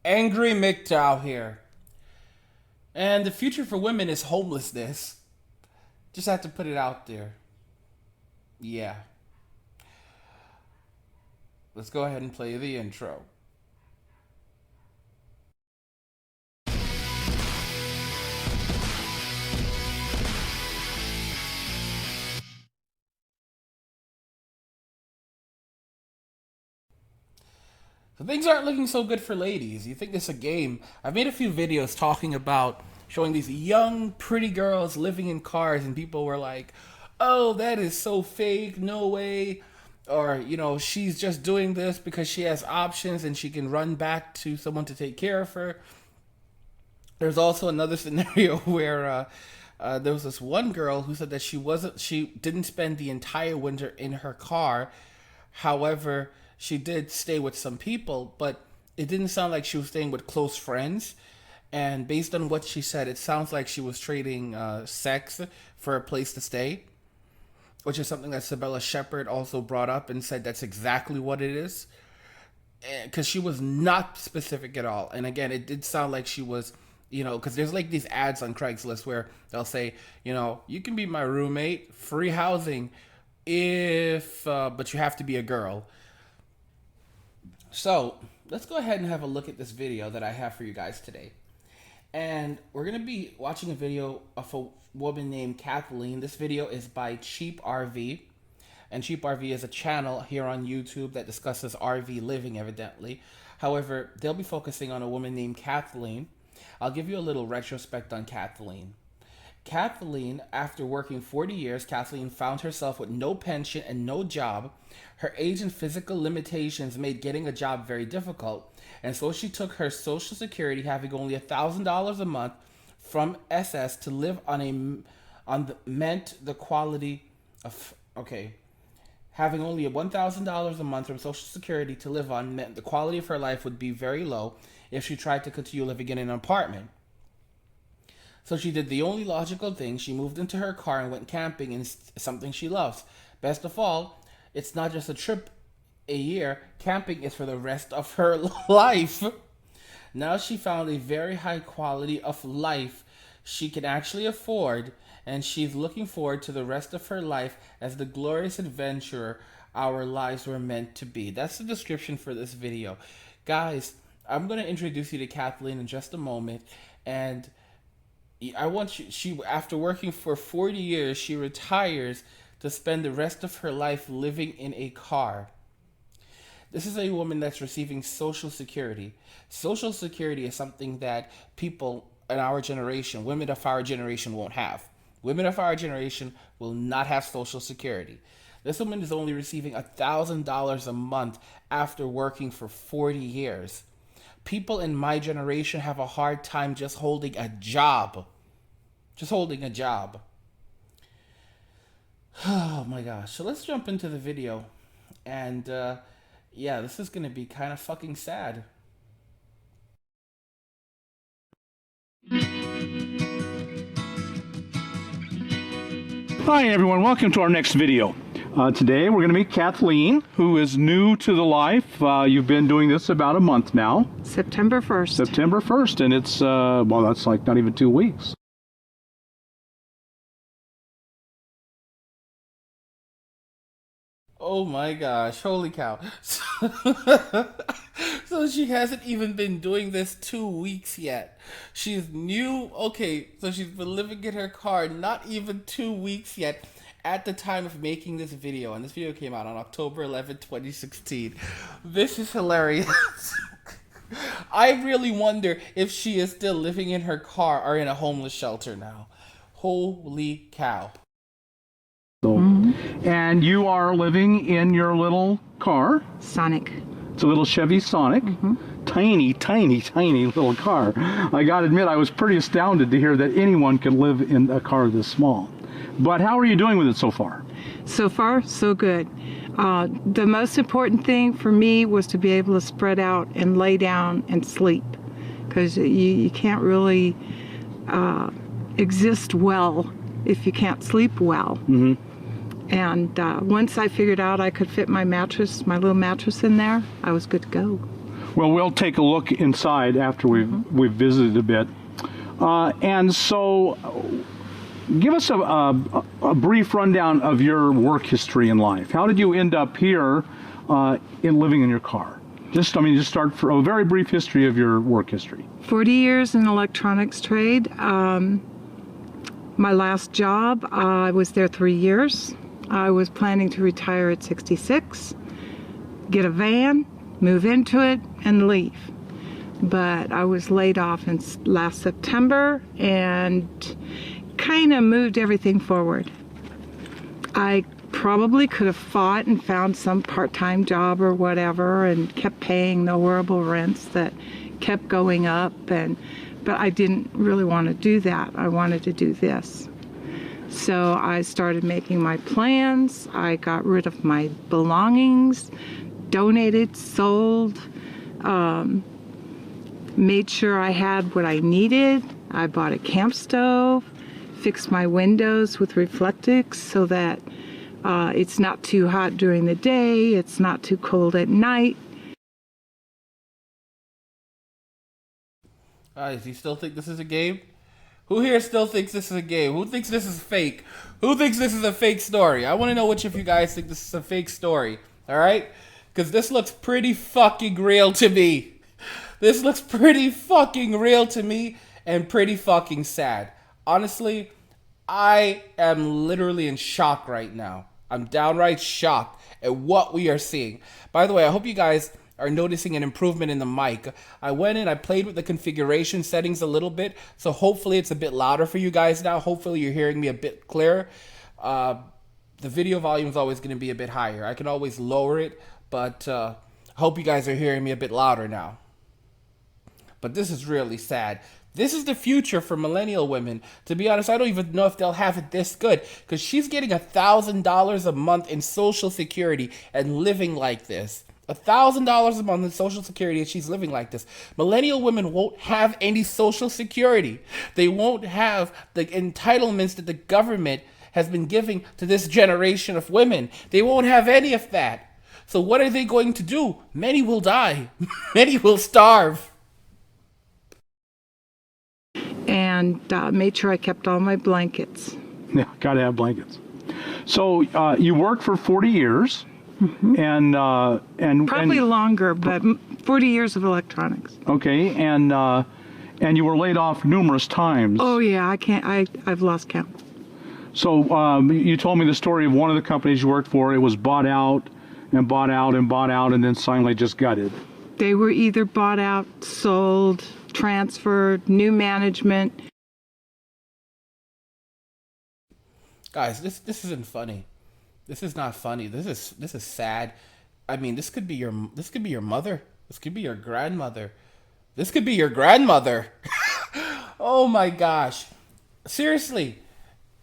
Angry MGTOW here. And the future for women is homelessness. Just have to put it out there. Yeah. Let's go ahead and play the intro. So things aren't looking so good for ladies. You think it's a game. I've made a few videos talking about showing these young, pretty girls living in cars, and people were like, oh, that is so fake, no way. Or, you know, she's just doing this because she has options and she can run back to someone to take care of her. There's also another scenario where there was this one girl who said that she didn't spend the entire winter in her car. However, she did stay with some people, but it didn't sound like she was staying with close friends. And based on what she said, it sounds like she was trading sex for a place to stay, which is something that Sabella Shepard also brought up and said that's exactly what it is. Because she was not specific at all. And again, it did sound like she was, you know, because there's like these ads on Craigslist where they'll say, you know, you can be my roommate, free housing, but you have to be a girl. So let's go ahead and have a look at this video that I have for you guys today. And we're going to be watching a video of a woman named Kathleen. This video is by CheapRV. And CheapRV is a channel here on YouTube that discusses RV living, evidently. However, they'll be focusing on a woman named Kathleen. I'll give you a little retrospect on Kathleen. Kathleen, after working 40 years, Kathleen found herself with no pension and no job. Her age and physical limitations made getting a job very difficult, and so she took her Social Security, having only $1,000 a month from SS to live having only $1,000 a month from Social Security to live on meant the quality of her life would be very low if she tried to continue living in an apartment. So she did the only logical thing. She moved into her car and went camping, in something she loves. Best of all, it's not just a trip a year. Camping is for the rest of her life. Now she found a very high quality of life she can actually afford, and she's looking forward to the rest of her life as the glorious adventurer our lives were meant to be. That's the description for this video. Guys, I'm going to introduce you to Kathleen in just a moment, and I want you, after working for 40 years, she retires to spend the rest of her life living in a car. This is a woman that's receiving Social Security. Social Security is something that people in our generation, women of our generation, won't have. Women of our generation will not have Social Security. This woman is only receiving $1,000 a month after working for 40 years. People in my generation have a hard time just holding a job. Just holding a job. Oh my gosh. So let's jump into the video. And yeah, this is going to be kind of fucking sad. Hi everyone, welcome to our next video. Today we're going to meet Kathleen, who is new to the life. You've been doing this about a month now. September 1st. September 1st, and it's, well, that's like not even 2 weeks. Oh my gosh, holy cow. So she hasn't even been doing this 2 weeks yet. She's new. Okay, so she's been living in her car not even 2 weeks yet at the time of making this video. And this video came out on October 11, 2016. This is hilarious. I really wonder if she is still living in her car or in a homeless shelter now. Holy cow. And you are living in your little car. Sonic. It's a little Chevy Sonic. Tiny, tiny, tiny little car. I gotta admit, I was pretty astounded to hear that anyone could live in a car this small. But how are you doing with it so far? So far, so good. The most important thing for me was to be able to spread out and lay down and sleep, because you can't really exist well if you can't sleep well. And once I figured out I could fit my mattress, my little mattress in there, I was good to go. Well, we'll take a look inside after we've visited a bit. And so, give us a brief rundown of your work history in life. How did you end up here in living in your car? Just start for a very brief history of your work history. 40 years in electronics trade. My last job, I was there 3 years. I was planning to retire at 66, get a van, move into it, and leave. But I was laid off in last September and kind of moved everything forward. I probably could have fought and found some part-time job or whatever and kept paying the horrible rents that kept going up, but I didn't really want to do that. I wanted to do this. So I started making my plans. I got rid of my belongings, donated, sold, made sure I had what I needed. I bought a camp stove, fixed my windows with reflectix so that it's not too hot during the day, it's not too cold at night. Do you still think this is a game? Who here still thinks this is a game? Who thinks this is fake? Who thinks this is a fake story? I want to know which of you guys think this is a fake story. All right? Because this looks pretty fucking real to me. This looks pretty fucking real to me and pretty fucking sad. Honestly, I am literally in shock right now. I'm downright shocked at what we are seeing. By the way, I hope you guys are noticing an improvement in the mic. I went in, I played with the configuration settings a little bit, so hopefully it's a bit louder for you guys now. Hopefully you're hearing me a bit clearer. The video volume is always going to be a bit higher. I can always lower it, but I hope you guys are hearing me a bit louder now. But this is really sad. This is the future for millennial women. To be honest, I don't even know if they'll have it this good, because she's getting $1,000 a month in Social Security and living like this. $1,000 a month in Social Security and she's living like this. Millennial women won't have any Social Security. They won't have the entitlements that the government has been giving to this generation of women. They won't have any of that. So what are they going to do? Many will die. Many will starve. And made sure I kept all my blankets. Yeah, gotta have blankets. So you worked for 40 years. Mm-hmm. and probably longer, but 40 years of electronics. Okay, and you were laid off numerous times. Oh yeah, I've lost count. So you told me the story of one of the companies you worked for. It was bought out and bought out and bought out, and then finally just gutted. They were either bought out, sold, transferred, new management. Guys, this isn't funny. This is not funny. This is sad. I mean, this could be your mother. This could be your grandmother. This could be your grandmother. Oh my gosh. Seriously.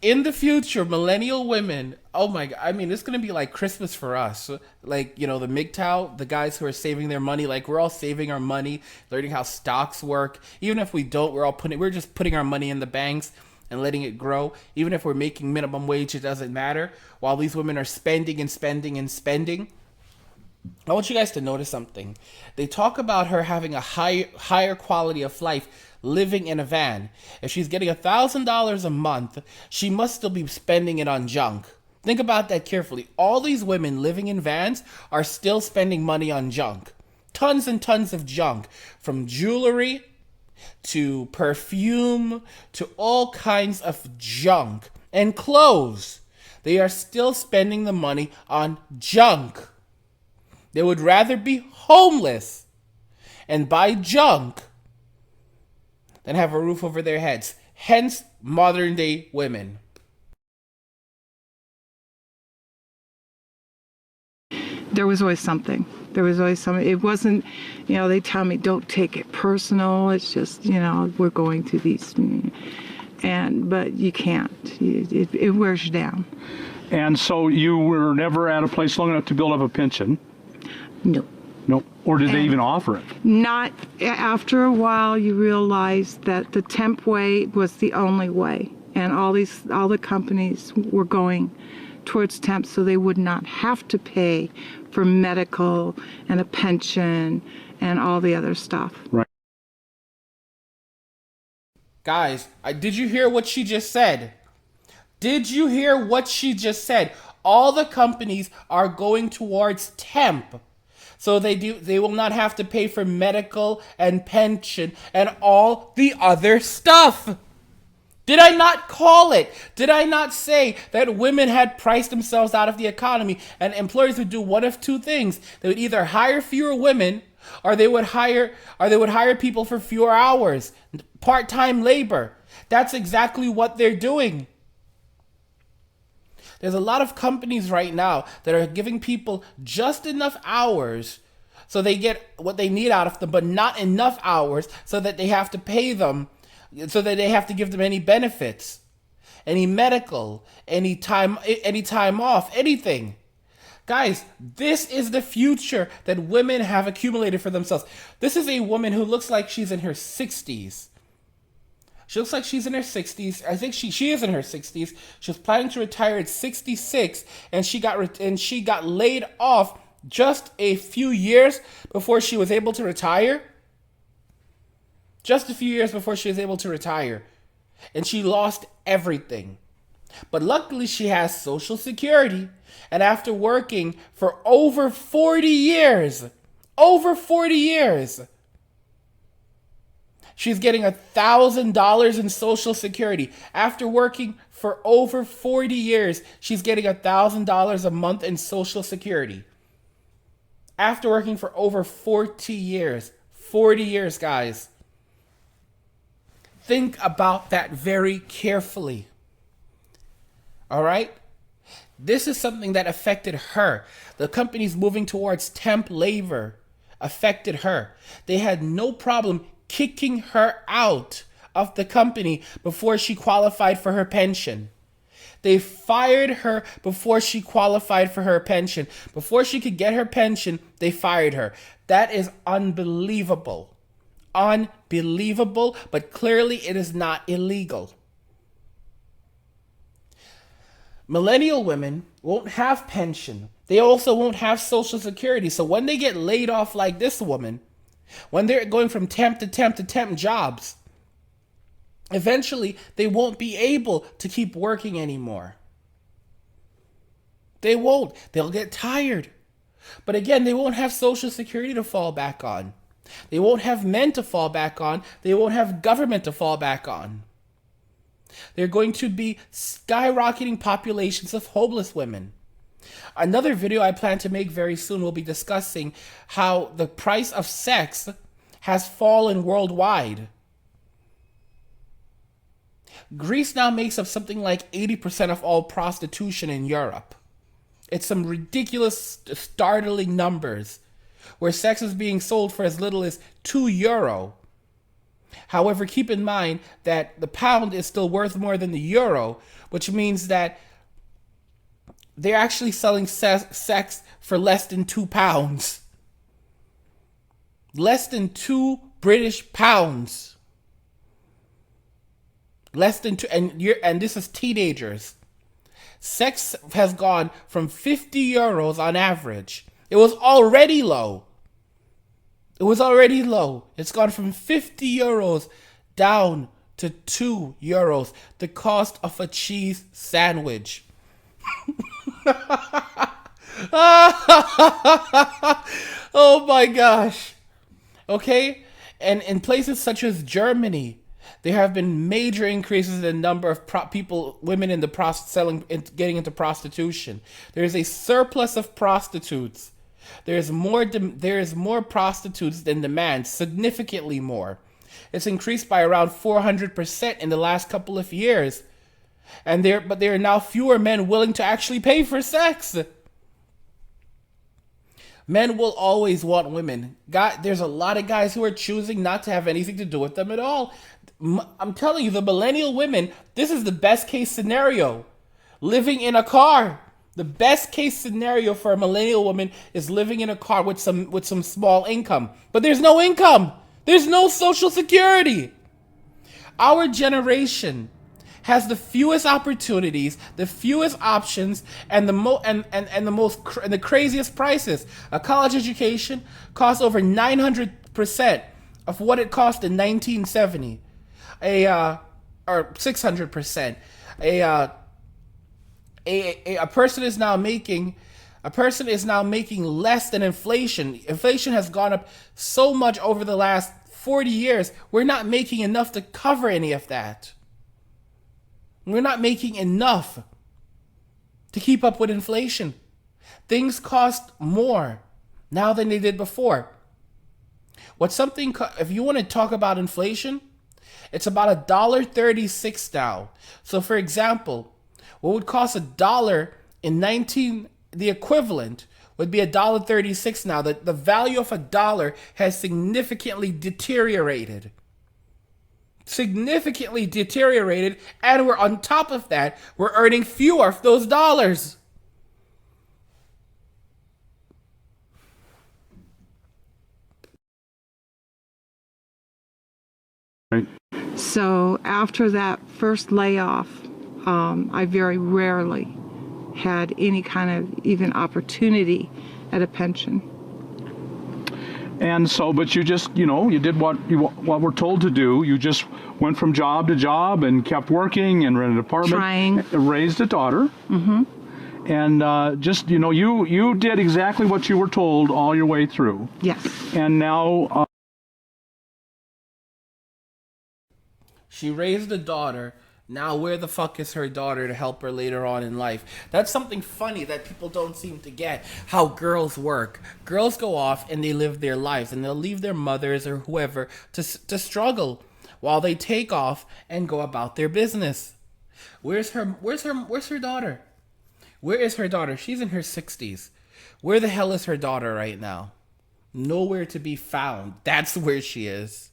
In the future, millennial women, oh my god, I mean, it's going to be like Christmas for us. Like, you know, the MGTOW, the guys who are saving their money, like we're all saving our money, learning how stocks work. Even if we don't, we're just putting our money in the banks and letting it grow. Even if we're making minimum wage, it doesn't matter. While these women are spending and spending and spending. I want you guys to notice something. They talk about her having a higher quality of life living in a van. If she's getting $1,000 a month, she must still be spending it on junk. Think about that carefully. All these women living in vans are still spending money on junk. Tons and tons of junk. From jewelry to perfume, to all kinds of junk and clothes. They are still spending the money on junk. They would rather be homeless and buy junk than have a roof over their heads. Hence, modern day women. There was always something. It wasn't, you know, they tell me don't take it personal. It's just, you know, we're going through these, but you can't. It wears you down. And so you were never at a place long enough to build up a pension? No. No. Or did they even offer it? Not. After a while, you realize that the temp way was the only way, and all the companies were going towards temps so they would not have to pay for medical and a pension and all the other stuff. Right. Guys, did you hear what she just said? Did you hear what she just said? All the companies are going towards temp. So they will not have to pay for medical and pension and all the other stuff. Did I not call it? Did I not say that women had priced themselves out of the economy and employers would do one of two things? They would either hire fewer women or they would hire people for fewer hours, part-time labor. That's exactly what they're doing. There's a lot of companies right now that are giving people just enough hours so they get what they need out of them, but not enough hours so that they have to pay them, so that they have to give them any benefits, any medical, any time off, anything. Guys, this is the future that women have accumulated for themselves. This is a woman who looks like she's in her 60s. She looks like she's in her 60s. I think she is in her 60s. She was planning to retire at 66, and she got laid off just a few years before she was able to retire. Just a few years before she was able to retire, and she lost everything. But luckily, she has Social Security, and after working for over 40 years, she's getting $1,000 in Social Security. After working for over 40 years, she's getting $1,000 a month in Social Security. After working for over 40 years. 40 years, guys. Think about that very carefully. All right? This is something that affected her. The companies moving towards temp labor affected her. They had no problem kicking her out of the company before she qualified for her pension. They fired her before she qualified for her pension. Before she could get her pension, they fired her. That is unbelievable. Unbelievable, but clearly it is not illegal. Millennial women won't have pension. They also won't have Social Security. So when they get laid off like this woman, when they're going from temp to temp to temp jobs, eventually they won't be able to keep working anymore. They won't. They'll get tired. But again, they won't have Social Security to fall back on. They won't have men to fall back on. They won't have government to fall back on. They're going to be skyrocketing populations of homeless women. Another video I plan to make very soon will be discussing how the price of sex has fallen worldwide. Greece now makes up something like 80% of all prostitution in Europe. It's some ridiculous, startling numbers where sex is being sold for as little as €2. However, keep in mind that the pound is still worth more than the euro, which means that they're actually selling sex for less than £2. Less than £2 Less than two, and this is teenagers. Sex has gone from €50 on average. It was already low. It's gone from €50 down to €2. The cost of a cheese sandwich. Oh my gosh. Okay? And in places such as Germany, there have been major increases in the number of women in the getting into prostitution. There is a surplus of prostitutes. There is more prostitutes than demand, significantly more. It's increased by around 400% in the last couple of years. But there are now fewer men willing to actually pay for sex. Men will always want women. There's a lot of guys who are choosing not to have anything to do with them at all. I'm telling you, the millennial women, this is the best case scenario. Living in a car. The best case scenario for a millennial woman is living in a car with some small income. But there's no income. There's no Social Security. Our generation has the fewest opportunities, the fewest options, and the craziest prices. A college education costs over 900% of what it cost in 1970. Or 600%. A person is now making less than inflation. Inflation has gone up so much over the last 40 years. We're not making enough to cover any of that. We're not making enough to keep up with inflation. Things cost more now than they did before. If you want to talk about inflation, it's about $1.36 now. So for example, what would cost $1 in the equivalent would be $1.36 now. The value of $1 has significantly deteriorated. And we're on top of that, we're earning fewer of those dollars. Right. So after that first layoff, I very rarely had any kind of even opportunity at a pension. And so, but you just, you did what we're told to do. You just went from job to job and kept working and rented an apartment. Trying. Raised a daughter. Mm-hmm. And you did exactly what you were told all your way through. Yes. And now... She raised a daughter. Now where the fuck is her daughter to help her later on in life? That's something funny that people don't seem to get. How girls work. Girls go off and they live their lives, and they'll leave their mothers or whoever to struggle while they take off and go about their business. Where's her daughter? Where is her daughter? She's in her 60s. Where the hell is her daughter right now? Nowhere to be found. That's where she is.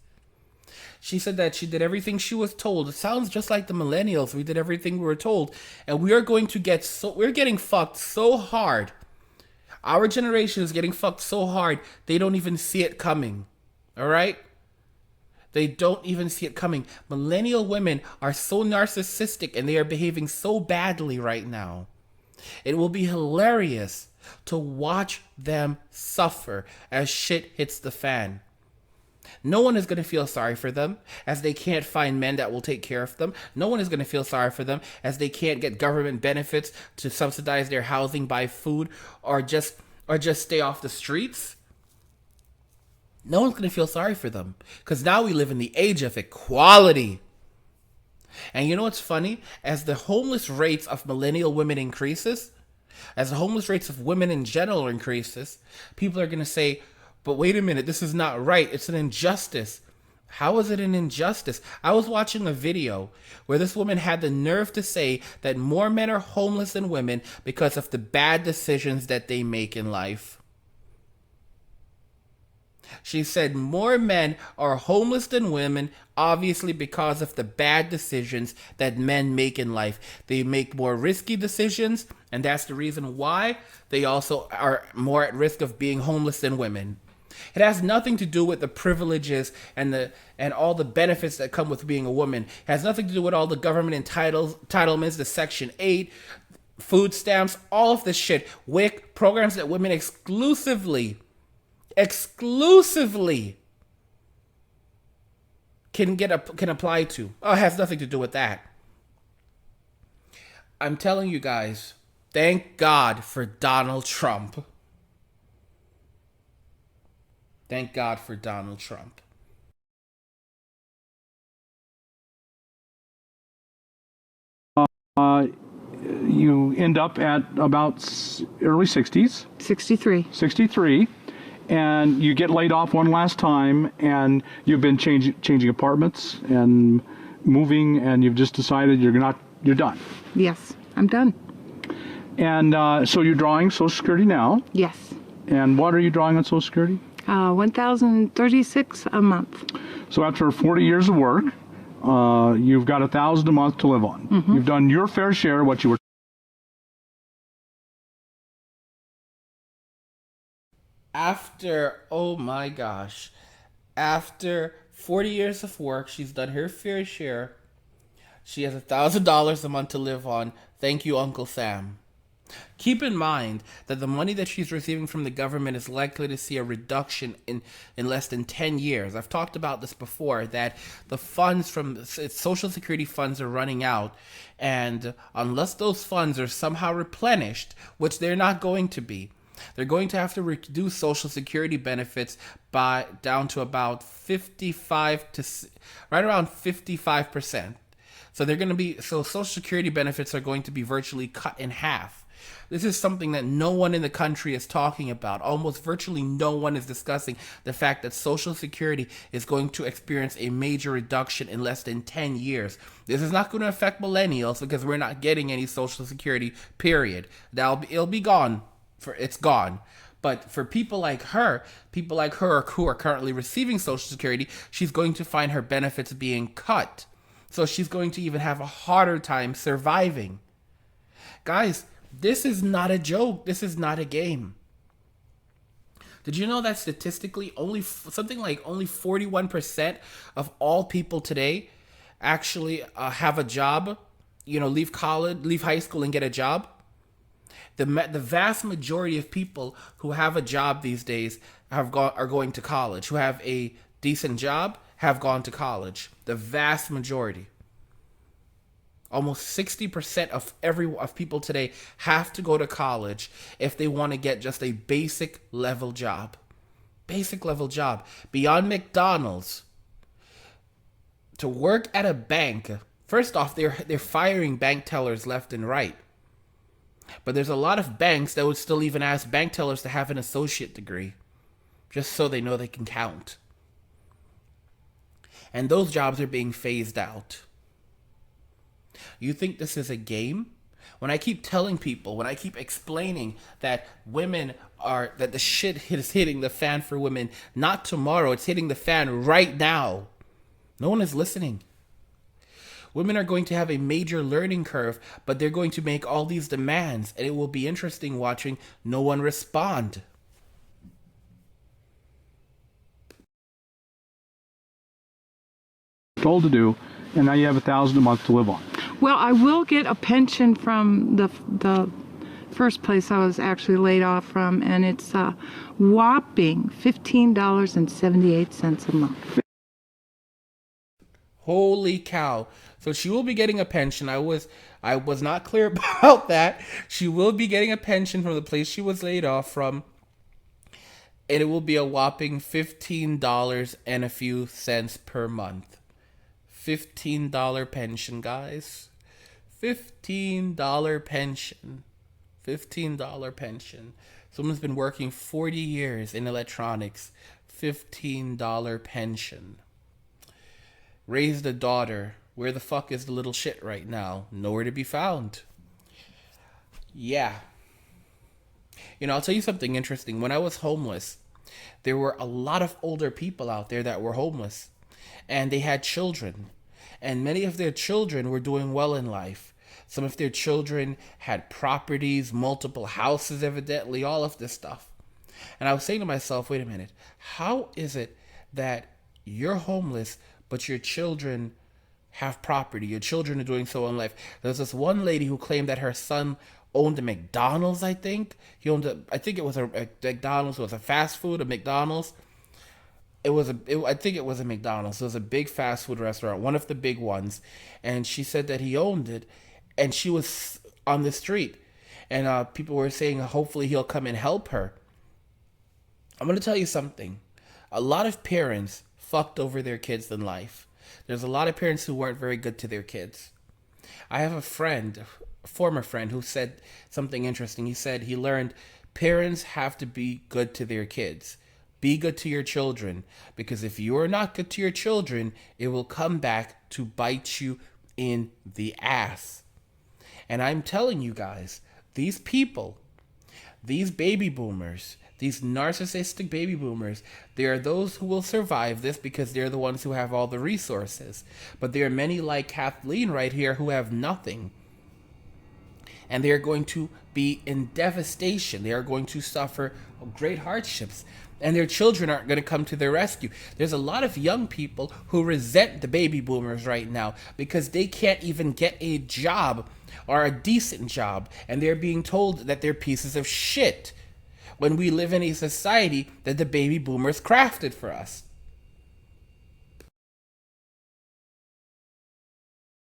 She said that she did everything she was told. It sounds just like the millennials. We did everything we were told. And we're getting fucked so hard. Our generation is getting fucked so hard, they don't even see it coming. All right? They don't even see it coming. Millennial women are so narcissistic and they are behaving so badly right now. It will be hilarious to watch them suffer as shit hits the fan. No one is going to feel sorry for them as they can't find men that will take care of them. No one is going to feel sorry for them as they can't get government benefits to subsidize their housing, buy food, or just stay off the streets. No one's going to feel sorry for them because now we live in the age of equality. And you know what's funny? As the homeless rates of millennial women increases, as the homeless rates of women in general increases, people are going to say, but wait a minute, this is not right. It's an injustice. How is it an injustice? I was watching a video where this woman had the nerve to say that more men are homeless than women because of the bad decisions that they make in life. She said more men are homeless than women, obviously because of the bad decisions that men make in life. They make more risky decisions, and that's the reason why they also are more at risk of being homeless than women. It has nothing to do with the privileges and all the benefits that come with being a woman. It has nothing to do with all the government entitlements, the Section 8, food stamps, all of this shit. WIC, programs that women exclusively can apply to. Oh, it has nothing to do with that. I'm telling you guys, thank God for Donald Trump. Thank God for Donald Trump. You end up at about early 60s. 63. 63. And you get laid off one last time, and you've been changing apartments and moving, and you've just decided you're done. Yes, I'm done. And so you're drawing Social Security now. Yes. And what are you drawing on Social Security? $1,036 a month. So after 40 years of work, you've got $1,000 a month to live on. Mm-hmm. You've done your fair share of what you were. After 40 years of work, she's done her fair share. She has $1,000 a month to live on. Thank you, Uncle Sam. Keep in mind that the money that she's receiving from the government is likely to see a reduction in less than 10 years. I've talked about this before, that the funds from Social Security funds are running out, and unless those funds are somehow replenished, which they're not going to be, they're going to have to reduce Social Security benefits by down to about 55 to right around 55%. So Social Security benefits are going to be virtually cut in half. This is something that no one in the country is talking about. Almost virtually no one is discussing the fact that Social Security is going to experience a major reduction in less than 10 years. This is not going to affect millennials because we're not getting any Social Security, period. It'll be gone. It's gone. But for people like her who are currently receiving Social Security, she's going to find her benefits being cut. So she's going to even have a harder time surviving. Guys, this is not a joke. This is not a game. Did you know that statistically only 41% of all people today actually have a job, leave high school and get a job? The vast majority of people who have a job these days are going to college. Who have a decent job have gone to college. The vast majority. Almost 60% of people today have to go to college if they want to get just a basic level job. Basic level job. Beyond McDonald's. To work at a bank. First off, they're firing bank tellers left and right. But there's a lot of banks that would still even ask bank tellers to have an associate degree, just so they know they can count. And those jobs are being phased out. You think this is a game? When I keep telling people, when I keep explaining that that the shit is hitting the fan for women, not tomorrow, it's hitting the fan right now. No one is listening. Women are going to have a major learning curve, but they're going to make all these demands, and it will be interesting watching no one respond. Told to do, and now you have $1,000 a month to live on. Well, I will get a pension from the first place I was actually laid off from, and it's a whopping $15.78 a month. Holy cow. So she will be getting a pension. I was not clear about that. She will be getting a pension from the place she was laid off from. And it will be a whopping $15 and a few cents per month. $15 pension, guys. $15 pension. $15 pension. Someone's been working 40 years in electronics. $15 pension. Raised a daughter. Where the fuck is the little shit right now? Nowhere to be found. Yeah. I'll tell you something interesting. When I was homeless, there were a lot of older people out there that were homeless. And they had children. And many of their children were doing well in life. Some of their children had properties, multiple houses, evidently, all of this stuff. And I was saying to myself, wait a minute. How is it that you're homeless, but your children have property? Your children are doing so in life. There's this one lady who claimed that her son owned a McDonald's, I think. I think it was a McDonald's. It was a fast food, a McDonald's. I think it was a McDonald's. It was a big fast food restaurant, one of the big ones. And she said that he owned it. And she was on the street. And people were saying, hopefully he'll come and help her. I'm going to tell you something. A lot of parents fucked over their kids in life. There's a lot of parents who weren't very good to their kids. I have a former friend, who said something interesting. He said he learned parents have to be good to their kids. Be good to your children, because if you are not good to your children, it will come back to bite you in the ass. And I'm telling you guys, these people, these baby boomers, these narcissistic baby boomers, there are those who will survive this because they're the ones who have all the resources. But there are many like Kathleen right here who have nothing. and they are going to be in devastation. They are going to suffer great hardships, and their children aren't going to come to their rescue. There's a lot of young people who resent the baby boomers right now because they can't even get a job or a decent job, and they're being told that they're pieces of shit when we live in a society that the baby boomers crafted for us.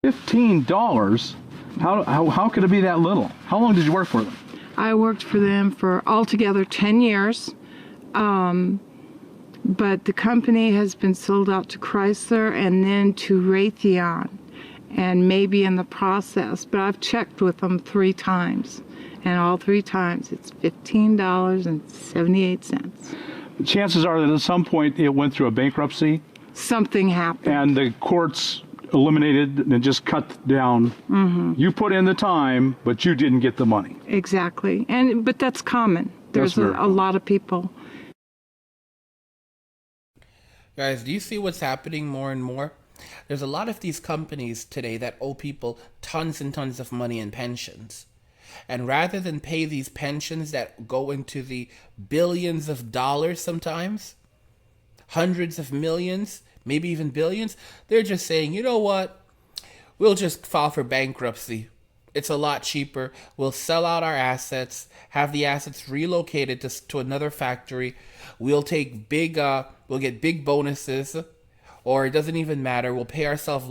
$15? How could it be that little? How long did you work for them? I worked for them for altogether 10 years. But the company has been sold out to Chrysler and then to Raytheon, and maybe in the process. But I've checked with them 3 times, and all 3 times it's $15.78. Chances are that at some point it went through a bankruptcy. Something happened. And the courts eliminated and just cut down. Mm-hmm. You put in the time, but you didn't get the money. Exactly. But that's common. There's a lot of people. Guys, do you see what's happening more and more? There's a lot of these companies today that owe people tons and tons of money in pensions. And rather than pay these pensions that go into the billions of dollars sometimes, hundreds of millions, maybe even billions, they're just saying, you know what? We'll just file for bankruptcy. It's a lot cheaper. We'll sell out our assets, have the assets relocated to another factory. We'll take we'll get big bonuses, or it doesn't even matter. We'll pay ourselves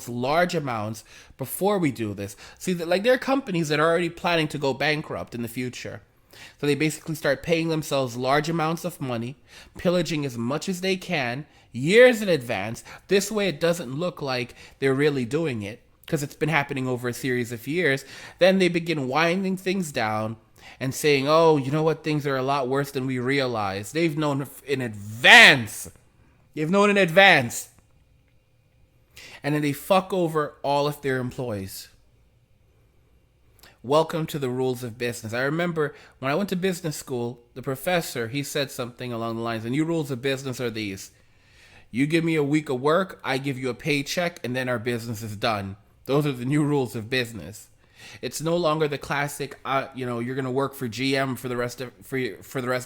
large amounts before we do this. See, there are companies that are already planning to go bankrupt in the future. So they basically start paying themselves large amounts of money, pillaging as much as they can, years in advance. This way it doesn't look like they're really doing it, because it's been happening over a series of years. Then they begin winding things down and saying, oh, you know what, things are a lot worse than we realize. They've known in advance. And then they fuck over all of their employees. Welcome to the rules of business. I remember when I went to business school, the professor, he said something along the lines, the new rules of business are these. You give me a week of work, I give you a paycheck, and then our business is done. Those are the new rules of business. It's no longer the classic, you're going to work for GM for the rest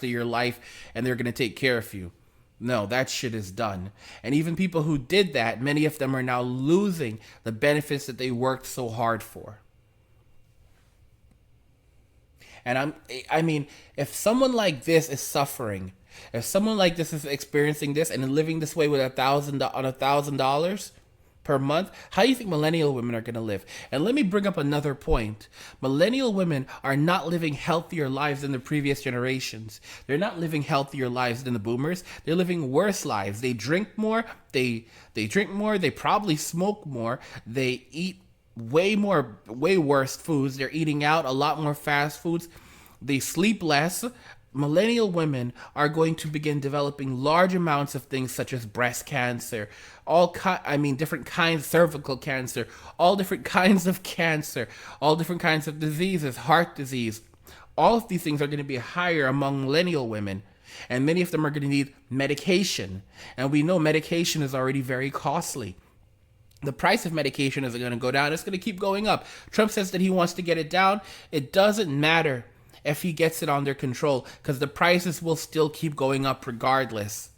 of your life, and they're going to take care of you. No, that shit is done. And even people who did that, many of them are now losing the benefits that they worked so hard for. And I mean, if someone like this is suffering, if someone like this is experiencing this and living this way with $1,000 per month, how do you think millennial women are going to live? And let me bring up another point. Millennial women are not living healthier lives than the previous generations. They're not living healthier lives than the boomers. They're living worse lives. They drink more. They probably smoke more. They eat way worse foods. They're eating out a lot more fast foods. They sleep less. Millennial women are going to begin developing large amounts of things such as breast cancer, different kinds of cervical cancer, all different kinds of cancer, all different kinds of diseases, heart disease. All of these things are going to be higher among millennial women, and many of them are going to need medication. And we know medication is already very costly. The price of medication isn't going to go down. It's going to keep going up. Trump says that he wants to get it down. It doesn't matter if he gets it under control, because the prices will still keep going up regardless.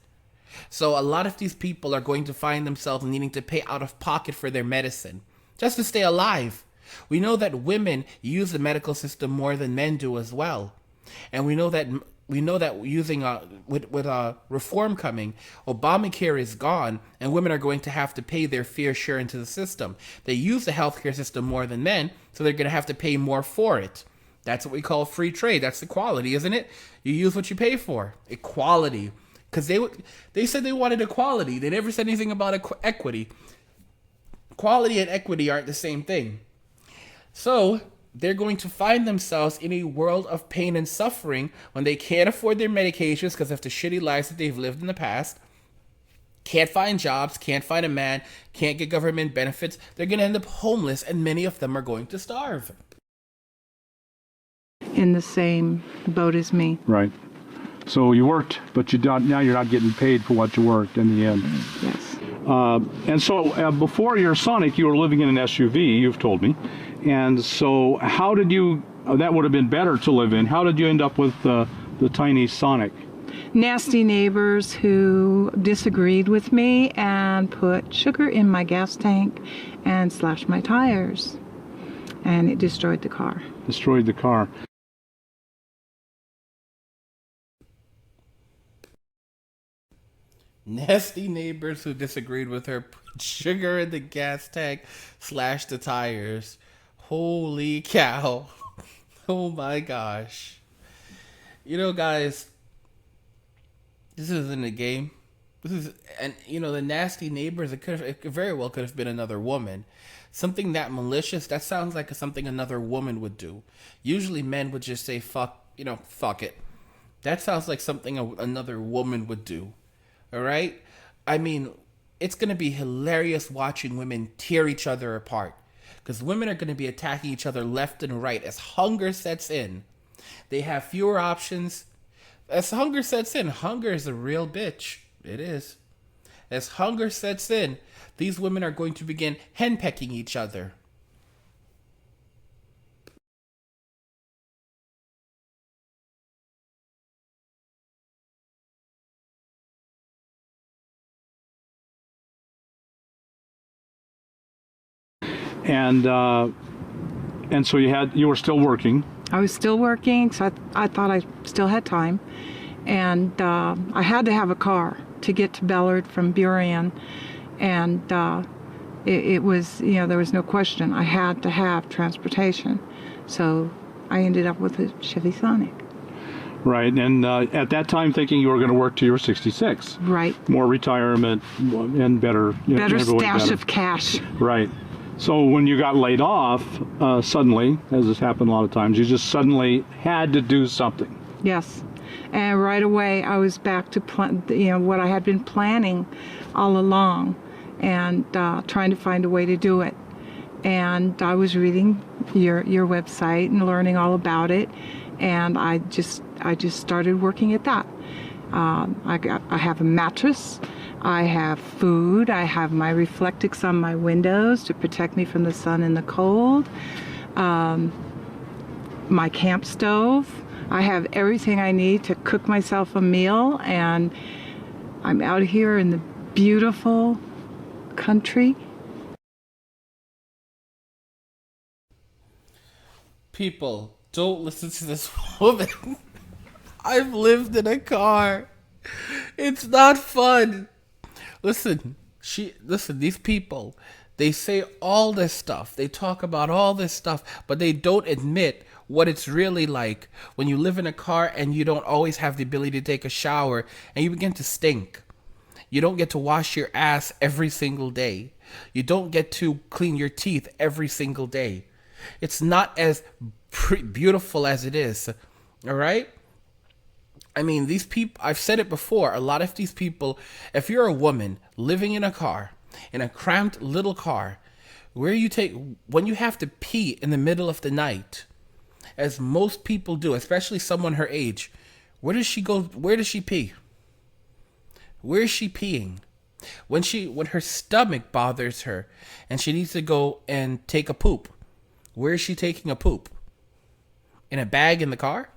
So a lot of these people are going to find themselves needing to pay out of pocket for their medicine just to stay alive. We know that women use the medical system more than men do as well. And we know that using with reform coming, Obamacare is gone, and women are going to have to pay their fair share into the system. They use the healthcare system more than men, so they're going to have to pay more for it. That's what we call free trade. That's equality, isn't it? You use what you pay for. Equality. Because they said they wanted equality. They never said anything about equity. Equality and equity aren't the same thing. So they're going to find themselves in a world of pain and suffering when they can't afford their medications because of the shitty lives that they've lived in the past, can't find jobs, can't find a man, can't get government benefits. They're going to end up homeless, and many of them are going to starve. In the same boat as me. Right. So you worked, but now you're not getting paid for what you worked in the end. Yes. And so before your Sonic, you were living in an SUV, you've told me, And so how did you, that would have been better to live in. How did you end up with the tiny Sonic? Nasty neighbors who disagreed with me and put sugar in my gas tank and slashed my tires. And it destroyed the car. Destroyed the car. Nasty neighbors who disagreed with her put sugar in the gas tank, slashed the tires. Holy cow. Oh my gosh. You know, guys, this isn't a game. This is, and you know, the nasty neighbors, it very well could have been another woman. Something that malicious, that sounds like something another woman would do. Usually men would just say, fuck it. That sounds like something another woman would do. All right? I mean, it's going to be hilarious watching women tear each other apart. Because women are going to be attacking each other left and right as hunger sets in. They have fewer options. As hunger sets in, hunger is a real bitch. It is. As hunger sets in, these women are going to begin henpecking each other. And so you were still working. I was still working, so I thought I still had time. And I had to have a car to get to Bellard from Burien. And it was, there was no question. I had to have transportation. So I ended up with a Chevy Sonic. Right, and at that time thinking you were going to work till you were 66. Right. More retirement and better. Better stash of cash. Right. So when you got laid off, suddenly, as has happened a lot of times, you just suddenly had to do something. Yes. And right away I was back to what I had been planning all along and trying to find a way to do it. And I was reading your website and learning all about it, and I just started working at that. I have a mattress, I have food, I have my reflectix on my windows to protect me from the sun and the cold, my camp stove. I have everything I need to cook myself a meal, and I'm out here in the beautiful country. People, don't listen to this woman. I've lived in a car. It's not fun. Listen, these people, they say all this stuff. They talk about all this stuff, but they don't admit what it's really like when you live in a car and you don't always have the ability to take a shower and you begin to stink. You don't get to wash your ass every single day. You don't get to clean your teeth every single day. It's not as beautiful as it is. All right? I mean, these people, I've said it before, a lot of these people, if you're a woman living in a car, in a cramped little car, when you have to pee in the middle of the night, as most people do, especially someone her age, where does she go? Where does she pee? Where is she peeing? When her stomach bothers her and she needs to go and take a poop, where is she taking a poop? In a bag in the car?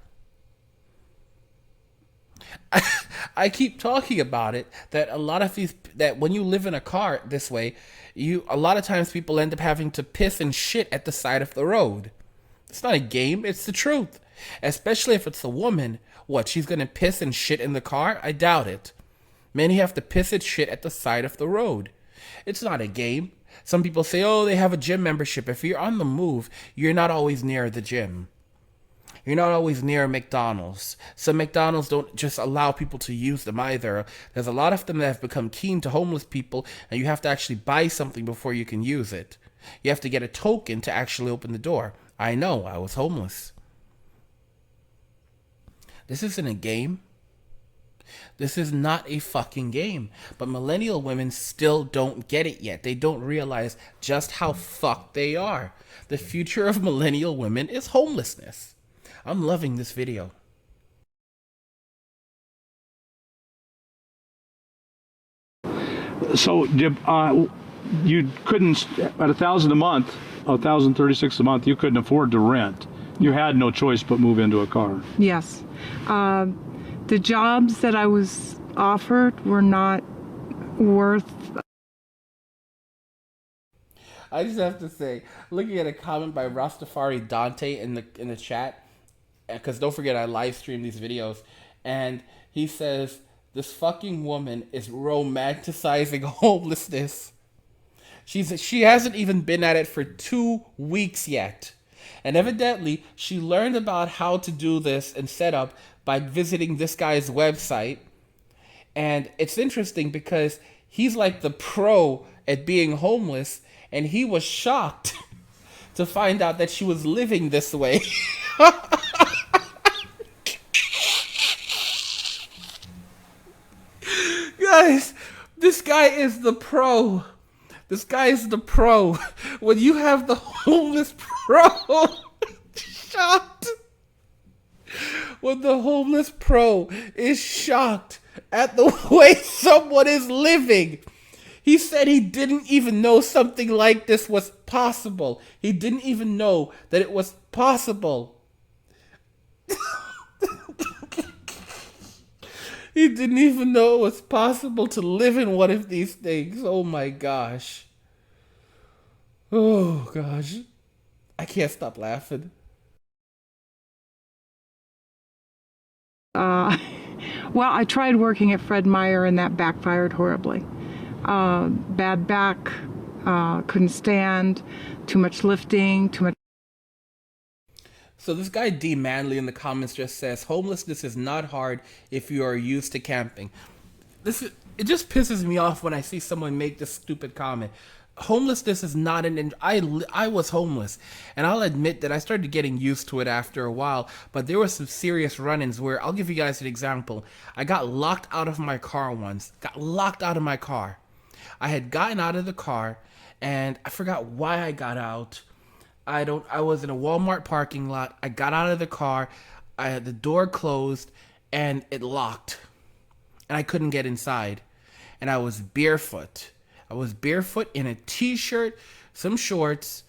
I keep talking about it, that a lot of that when you live in a car this way, a lot of times people end up having to piss and shit at the side of the road. It's not a game, it's the truth. Especially if it's a woman. What, she's gonna piss and shit in the car? I doubt it. Many have to piss and shit at the side of the road. It's not a game. Some people say, oh, they have a gym membership. If you're on the move, you're not always near the gym. You're not always near McDonald's. Some McDonald's don't just allow people to use them either. There's a lot of them that have become keen to homeless people, and you have to actually buy something before you can use it. You have to get a token to actually open the door. I know, I was homeless. This isn't a game. This is not a fucking game. But millennial women still don't get it yet. They don't realize just how fucked they are. The future of millennial women is homelessness. I'm loving this video. So, you couldn't, at $1,000 a month, $1,036 a month, you couldn't afford to rent. You had no choice but move into a car. Yes. The jobs that I was offered were not worth. I just have to say, looking at a comment by Rastafari Dante in the chat, because don't forget I live stream these videos, and he says this fucking woman is romanticizing homelessness. She hasn't even been at it for 2 weeks yet. And evidently, she learned about how to do this and set up by visiting this guy's website. And it's interesting because he's like the pro at being homeless, and he was shocked to find out that she was living this way. Guys, this guy is the pro. This guy is the pro. When you have the homeless pro shocked. When the homeless pro is shocked at the way someone is living. He said he didn't even know something like this was possible. He didn't even know that it was possible. He didn't even know it was possible to live in one of these things. Oh my gosh. Oh gosh. I can't stop laughing. Well, I tried working at Fred Meyer and that backfired horribly. Bad back, couldn't stand, too much lifting, too much. So this guy D Manley in the comments just says, homelessness is not hard if you are used to camping. It just pisses me off when I see someone make this stupid comment. Homelessness is not I was homeless, and I'll admit that I started getting used to it after a while, but there were some serious run-ins where, I'll give you guys an example. I got locked out of my car once. I had gotten out of the car, and I forgot why I got out. I was in a Walmart parking lot. I got out of the car. The door closed and it locked. And I couldn't get inside. And I was barefoot. I was barefoot in a t-shirt, some shorts,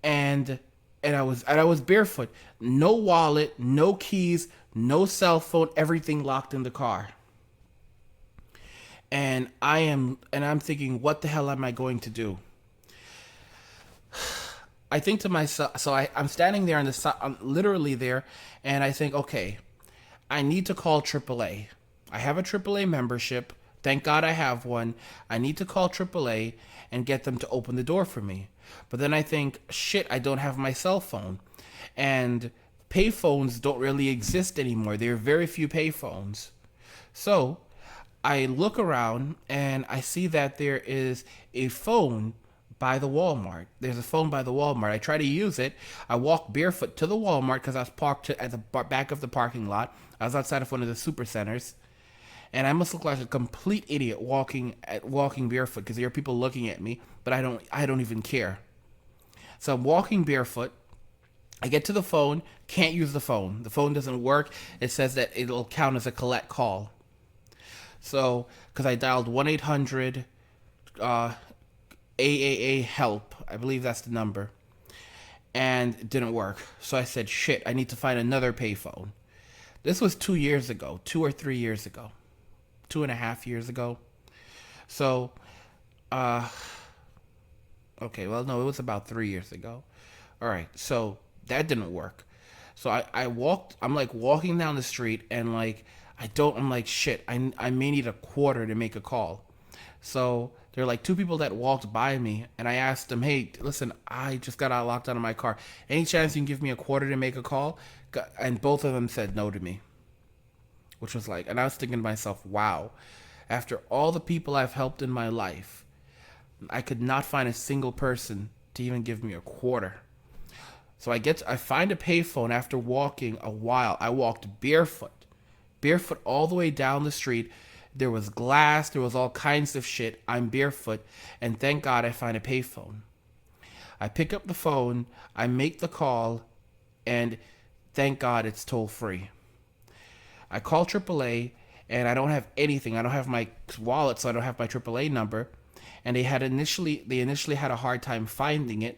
and I was barefoot. No wallet, no keys, no cell phone, everything locked in the car. And I'm thinking, what the hell am I going to do? I think to myself, so I'm standing there I'm literally there, and I think, okay, I need to call AAA. I have a AAA membership. Thank God I have one. I need to call AAA and get them to open the door for me. But then I think, shit, I don't have my cell phone. And payphones don't really exist anymore. There are very few payphones. So I look around and I see that there is a phone by the Walmart. There's a phone by the Walmart. I try to use it. I walk barefoot to the Walmart because I was parked at the back of the parking lot. I was outside of one of the super centers. And I must look like a complete idiot walking barefoot because there are people looking at me, but I don't even care. So I'm walking barefoot. I get to the phone, can't use the phone. The phone doesn't work. It says that it'll count as a collect call. So, because I dialed 1-800 AAA help, I believe that's the number, and it didn't work. So I said, shit, I need to find another payphone. This was 2 years ago, 2 or 3 years ago, 2.5 years ago. So, okay, well, no, it was about 3 years ago. All right, so that didn't work. So I'm like walking down the street, and like, I'm like, shit, I may need a quarter to make a call. So there are like two people that walked by me, and I asked them, hey, listen, I just got locked out of my car. Any chance you can give me a quarter to make a call? And both of them said no to me. Which was like, and I was thinking to myself, wow, after all the people I've helped in my life, I could not find a single person to even give me a quarter. So I find a payphone after walking a while. I walked barefoot all the way down the street. There was glass, there was all kinds of shit. I'm barefoot, and thank God I find a payphone. I pick up the phone, I make the call, and thank God it's toll free. I call AAA, and I don't have anything. I don't have my wallet, so I don't have my AAA number. and they initially had a hard time finding it,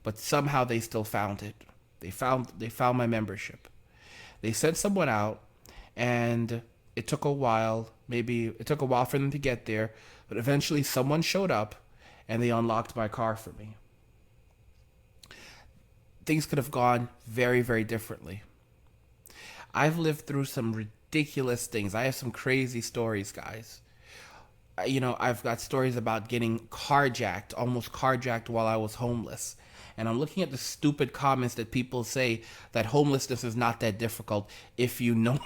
but somehow they still found it. They found my membership. They sent someone out, and it took a while. Maybe it took a while for them to get there, but eventually someone showed up, and they unlocked my car for me. Things could have gone very, very differently. I've lived through some ridiculous things. I have some crazy stories, guys. I've got stories about getting carjacked, almost carjacked while I was homeless. And I'm looking at the stupid comments that people say that homelessness is not that difficult if you know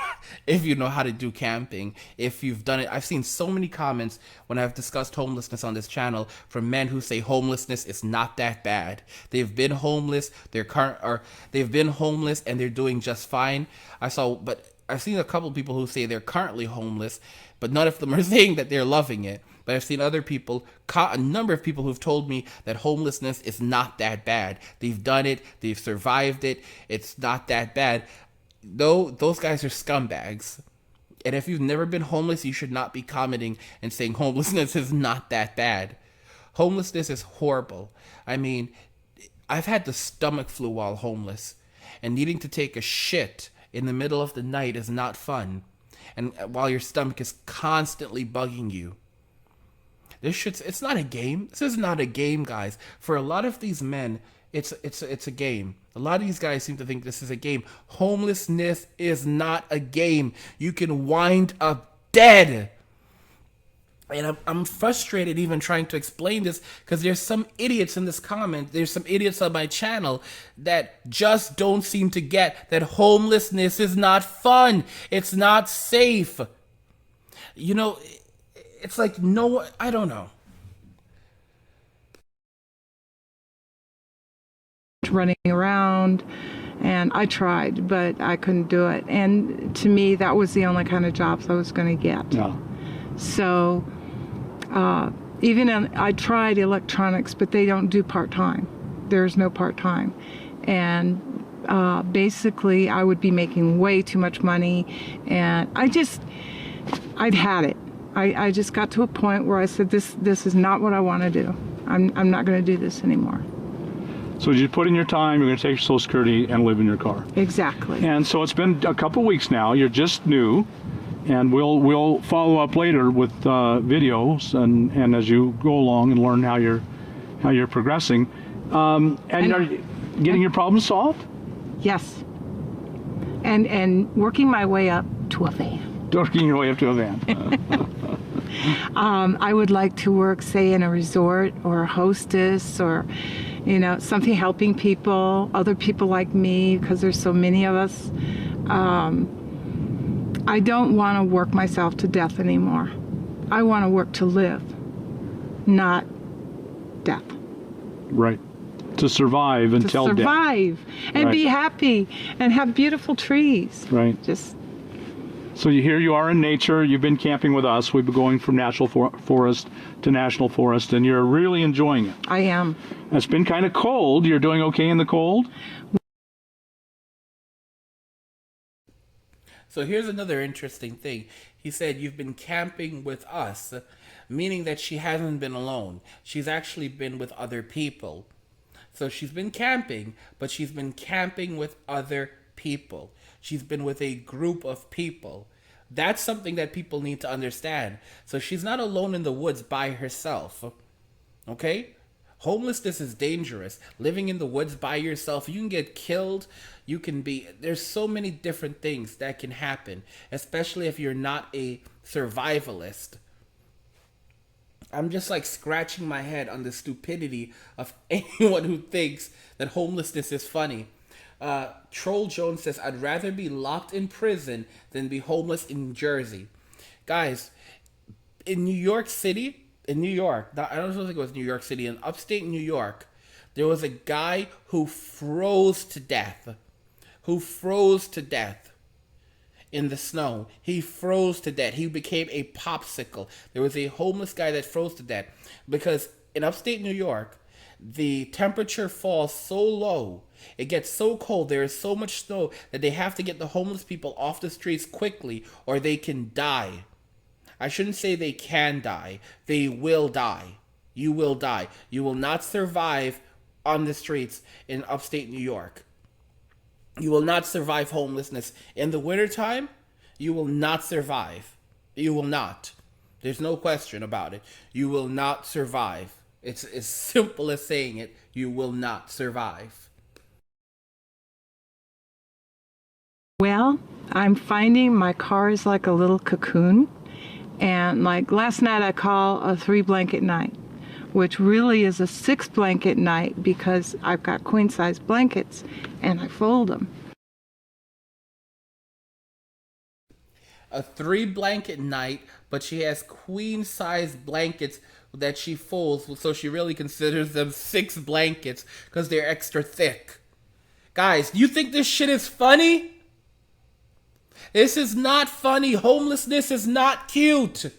if you know how to do camping, if you've done it. I've seen so many comments when I've discussed homelessness on this channel from men who say homelessness is not that bad. They've been homeless, they've been homeless and they're doing just fine. I've seen a couple of people who say they're currently homeless, but none of them are saying that they're loving it. But I've seen other people, a number of people who've told me that homelessness is not that bad. They've done it. They've survived it. It's not that bad. Though those guys are scumbags. And if you've never been homeless, you should not be commenting and saying homelessness is not that bad. Homelessness is horrible. I mean, I've had the stomach flu while homeless. And needing to take a shit in the middle of the night is not fun. And while your stomach is constantly bugging you. It's not a game. This is not a game, guys. For a lot of these men, it's a game. A lot of these guys seem to think this is a game. Homelessness is not a game. You can wind up dead. And I'm frustrated even trying to explain this because there's some idiots in this comment. There's some idiots on my channel that just don't seem to get that homelessness is not fun. It's not safe. It's like, no, I don't know. Running around, and I tried, but I couldn't do it. And to me, that was the only kind of jobs I was going to get. Yeah. So I tried electronics, but they don't do part-time. There's no part-time. And basically, I would be making way too much money, and I'd had it. I just got to a point where I said, this is not what I want to do. I'm not going to do this anymore. So you put in your time, you're going to take your Social Security and live in your car. Exactly. And so it's been a couple weeks now. You're just new, and we'll follow up later with videos and as you go along and learn how you're progressing. And are you getting your problems solved? Yes. And working my way up to a van. Working your way up to a van. I would like to work, say, in a resort or a hostess or, something helping people, other people like me, because there's so many of us. I don't want to work myself to death anymore. I want to work to live, not death. Right. To survive until death. To survive and be happy and have beautiful trees. Right. So here you are in nature. You've been camping with us. We've been going from national forest to national forest, and you're really enjoying it. I am. It's been kind of cold. You're doing okay in the cold? So here's another interesting thing. He said, you've been camping with us, meaning that she hasn't been alone. She's actually been with other people. So she's been camping, but she's been camping with other people. She's been with a group of people. That's something that people need to understand. So she's not alone in the woods by herself. Okay? Homelessness is dangerous. Living in the woods by yourself, you can get killed. There's so many different things that can happen, especially if you're not a survivalist. I'm just like scratching my head on the stupidity of anyone who thinks that homelessness is funny. Troll Jones says, I'd rather be locked in prison than be homeless in Jersey. Guys, in New York City, I don't think it was New York City, in upstate New York, there was a guy who froze to death. In the snow. He froze to death. He became a popsicle. There was a homeless guy that froze to death because in upstate New York, the temperature falls so low, it gets so cold, there is so much snow that they have to get the homeless people off the streets quickly or they can die. I shouldn't say they can die. They will die. You will die. You will not survive on the streets in upstate New York. You will not survive homelessness. In the wintertime, you will not survive. You will not. There's no question about it. You will not survive. It's as simple as saying it. You will not survive. Well, I'm finding my car is like a little cocoon. And like last night I call a 3-blanket night, which really is a 6-blanket night because I've got queen size blankets and I fold them. A 3-blanket night, but she has queen size blankets that she folds, so she really considers them 6 blankets because they're extra thick. Guys, you think this shit is funny? This is not funny. Homelessness is not cute.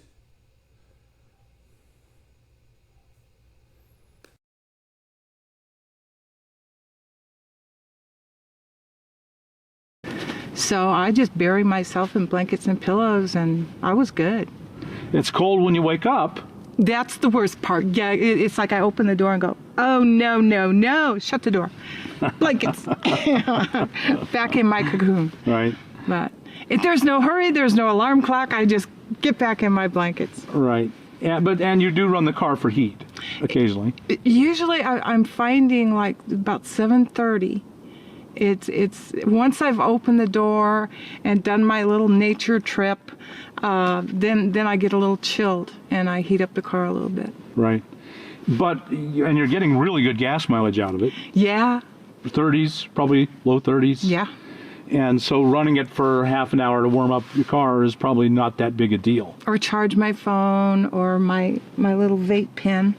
So I just bury myself in blankets and pillows and I was good. It's cold when you wake up. That's the worst part. Yeah, it's like I open the door and go, oh, no, no, no. Shut the door. Blankets. Back in my cocoon. Right. But if there's no hurry, there's no alarm clock, I just get back in my blankets. Right. Yeah, and you do run the car for heat occasionally. Usually I'm finding like about 7:30. It's once I've opened the door and done my little nature trip, then I get a little chilled and I heat up the car a little bit. Right. And you're getting really good gas mileage out of it. Yeah. 30s, probably low 30s. Yeah. And so running it for half an hour to warm up your car is probably not that big a deal. Or charge my phone or my little vape pen.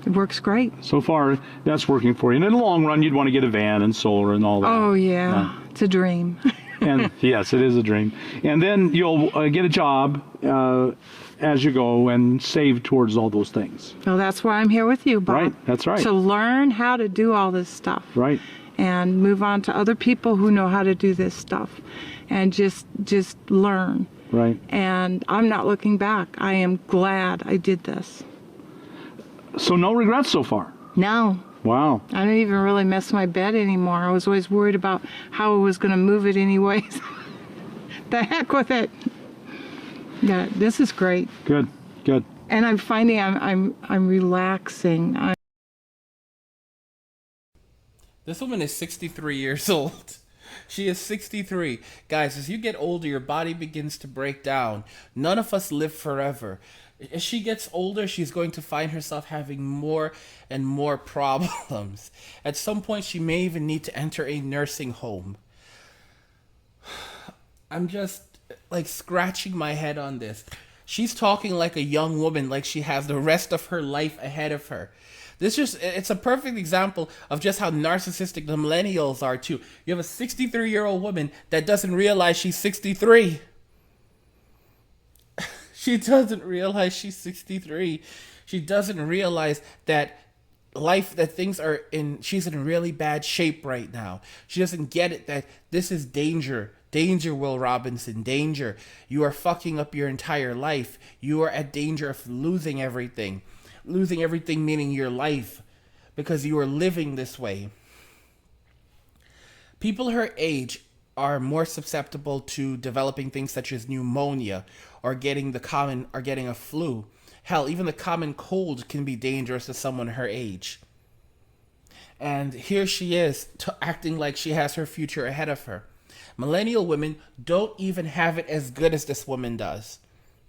It works great. So far, that's working for you. And in the long run, you'd want to get a van and solar and all that. Oh, yeah. It's a dream. And yes, it is a dream. And then you'll get a job as you go and save towards all those things. Well, that's why I'm here with you, Bob. Right, that's right. To learn how to do all this stuff. Right. And move on to other people who know how to do this stuff. And just learn. Right. And I'm not looking back. I am glad I did this. So no regrets so far? No. Wow. I don't even really mess my bed anymore. I was always worried about how I was going to move it anyways. The heck with it. Yeah, this is great. Good, good. And I'm finding I'm relaxing. This woman is 63 years old. She is 63. Guys, as you get older, your body begins to break down. None of us live forever. As she gets older, she's going to find herself having more and more problems. At some point, she may even need to enter a nursing home. I'm just like scratching my head on this. She's talking like a young woman, like she has the rest of her life ahead of her. It's a perfect example of just how narcissistic the millennials are too. You have a 63-year-old woman that doesn't realize she's 63. She doesn't realize she's 63. She doesn't realize that she's in really bad shape right now. She doesn't get it that this is danger. Danger, Will Robinson, danger. You are fucking up your entire life. You are at danger of losing everything. Losing everything meaning your life, because you are living this way. People her age are more susceptible to developing things such as pneumonia or getting a flu. Hell, even the common cold can be dangerous to someone her age. And here she is acting like she has her future ahead of her. Millennial women don't even have it as good as this woman does.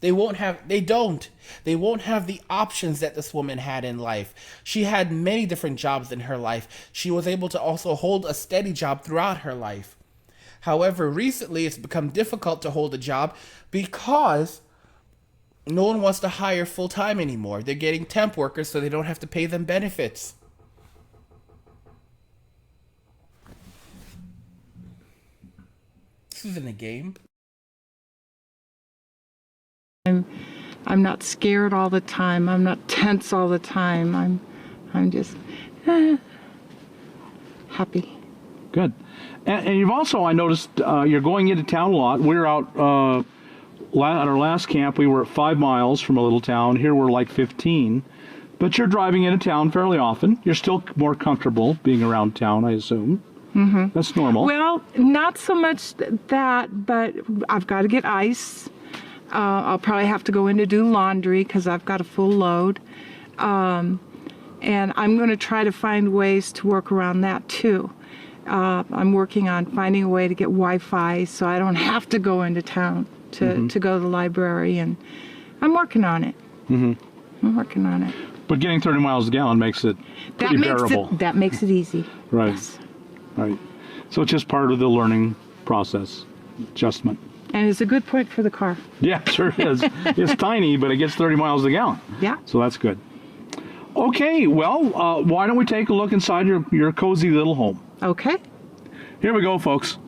They won't have the options that this woman had in life. She had many different jobs in her life. She was able to also hold a steady job throughout her life. However, recently it's become difficult to hold a job because no one wants to hire full-time anymore. They're getting temp workers so they don't have to pay them benefits. This isn't a game. I'm not scared all the time. I'm not tense all the time. I'm just happy. Good. And you've also, I noticed, you're going into town a lot. We're out at our last camp, we were at 5 miles from a little town. Here we're like 15. But you're driving into town fairly often. You're still more comfortable being around town, I assume. Mm-hmm. That's normal. Well, not so much that, but I've got to get ice. I'll probably have to go in to do laundry because I've got a full load. And I'm going to try to find ways to work around that too. I'm working on finding a way to get Wi-Fi so I don't have to go into town to go to the library, and I'm working on it. Mm-hmm. I'm working on it. But getting 30 miles a gallon makes it pretty bearable. That makes it easy. Right. Yes. Right. So it's just part of the learning process, adjustment. And it's a good point for the car. Yeah, sure is. It's tiny, but it gets 30 miles a gallon. Yeah. So that's good. Okay, well, why don't we take a look inside your cozy little home? Okay. Here we go, folks.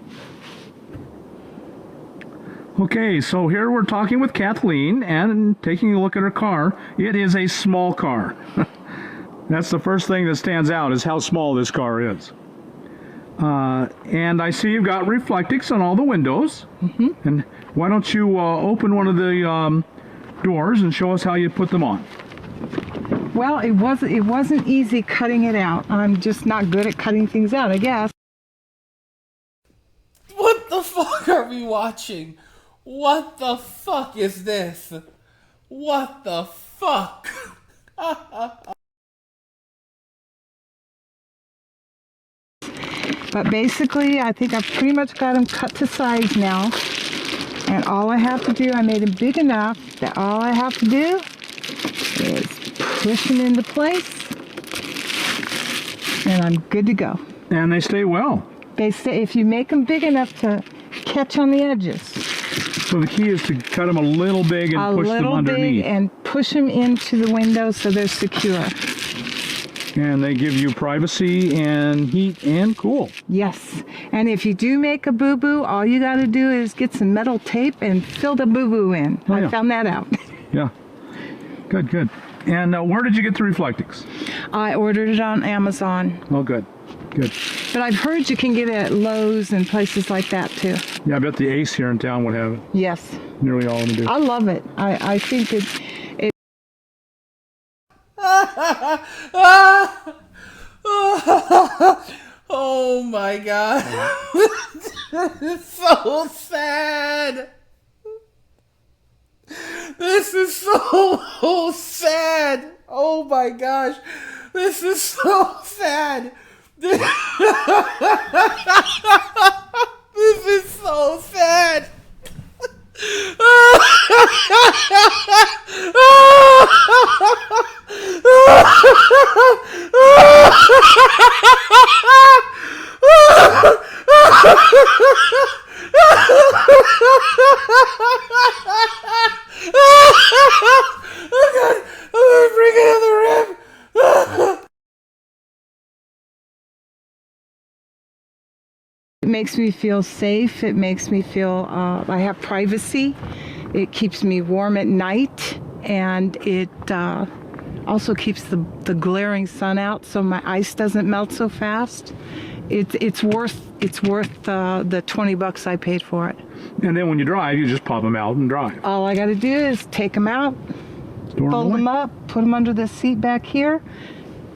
Okay, so here we're talking with Kathleen and taking a look at her car. It is a small car. That's the first thing that stands out, is how small this car is. And I see you've got reflectix on all the windows. Mm-hmm. And why don't you open one of the doors and show us how you put them on? Well, it wasn't easy cutting it out. I'm just not good at cutting things out, I guess. What the fuck are we watching? What the fuck is this? What the fuck? But basically, I think I've pretty much got them cut to size now. And all I have to do, I made them big enough that all I have to do is push them into place. And I'm good to go. And they stay well. They say if you make them big enough to catch on the edges. So the key is to cut them a little big and push them underneath. A little big and push them into the window so they're secure. And they give you privacy and heat and cool. Yes. And if you do make a boo-boo, all you got to do is get some metal tape and fill the boo-boo in. Oh, yeah. I found that out. Yeah. Good, good. And where did you get the reflectix? I ordered it on Amazon. Oh, good. Good. But I've heard you can get it at Lowe's and places like that too. Yeah, I bet the Ace here in town would have it. Yes. Nearly all of them do. I love it. I think it Oh my god. This is so sad. This is so sad. Oh my gosh. This is so sad. This is so sad. Oh god, I'm freaking out the rib. It makes me feel safe. It makes me feel I have privacy. It keeps me warm at night, and it also keeps the glaring sun out, so my ice doesn't melt so fast. It's worth the $20 I paid for it. And then when you drive, you just pop them out and drive. All I got to do is take them out, fold them up, put them under the seat back here.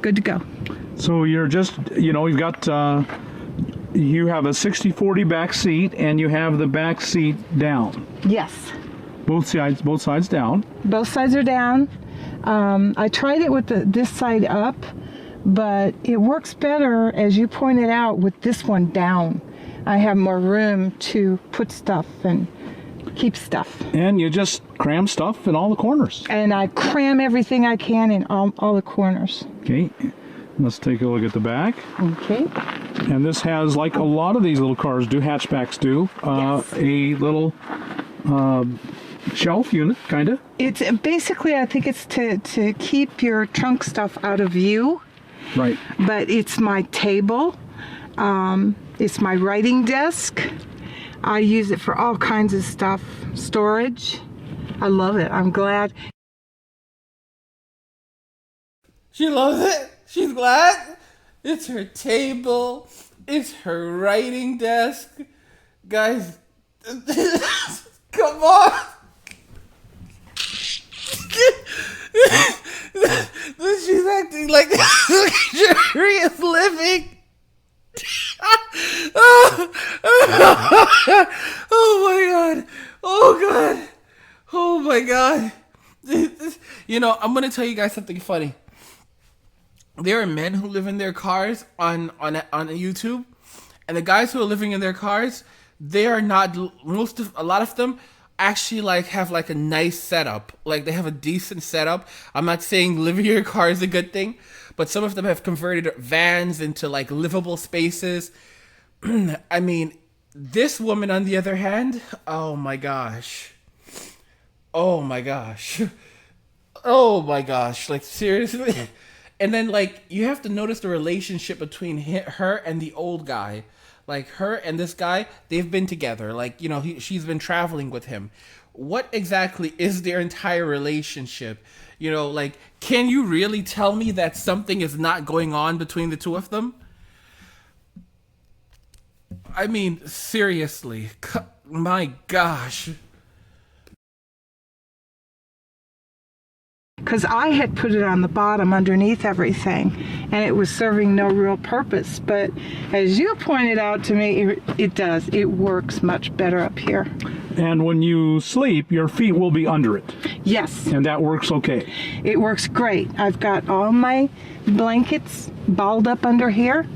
Good to go. So you're just, you've got. You have a 60-40 back seat, and you have the back seat down. Yes. Both sides down. Both sides are down. I tried it with this side up, but it works better, as you pointed out, with this one down. I have more room to put stuff and keep stuff. And you just cram stuff in all the corners. And I cram everything I can in all the corners. Okay. Let's take a look at the back. Okay. And this has, like a lot of these little cars do, hatchbacks do, Yes. a little shelf unit, kind of. It's basically, I think it's to keep your trunk stuff out of view. Right. But it's my table. It's my writing desk. I use it for all kinds of stuff. Storage. I love it. I'm glad. She loves it. She's glad. It's her table. It's her writing desk. Guys, come on. Oh god. Oh my god. You know, I'm gonna tell you guys something funny. There are men who live in their cars on YouTube, and the guys who are living in their cars, they are not, a lot of them actually like have like a nice setup. Like they have a decent setup. I'm not saying living in your car is a good thing, but some of them have converted vans into like livable spaces. I mean, this woman on the other hand, oh my gosh. Oh my gosh. Oh my gosh. Like seriously. And then like you have to notice the relationship between her and the old guy. Like her and this guy, they've been together. Like, you know, she's been traveling with him. What exactly is their entire relationship? You know, like, can you really tell me that something is not going on between the two of them? I mean, seriously. My gosh. Because I had put it on the bottom underneath everything, and it was serving no real purpose. But as you pointed out to me, it does. It works much better up here. And when you sleep, your feet will be under it. Yes. And that works okay. It works great. I've got all my blankets balled up under here.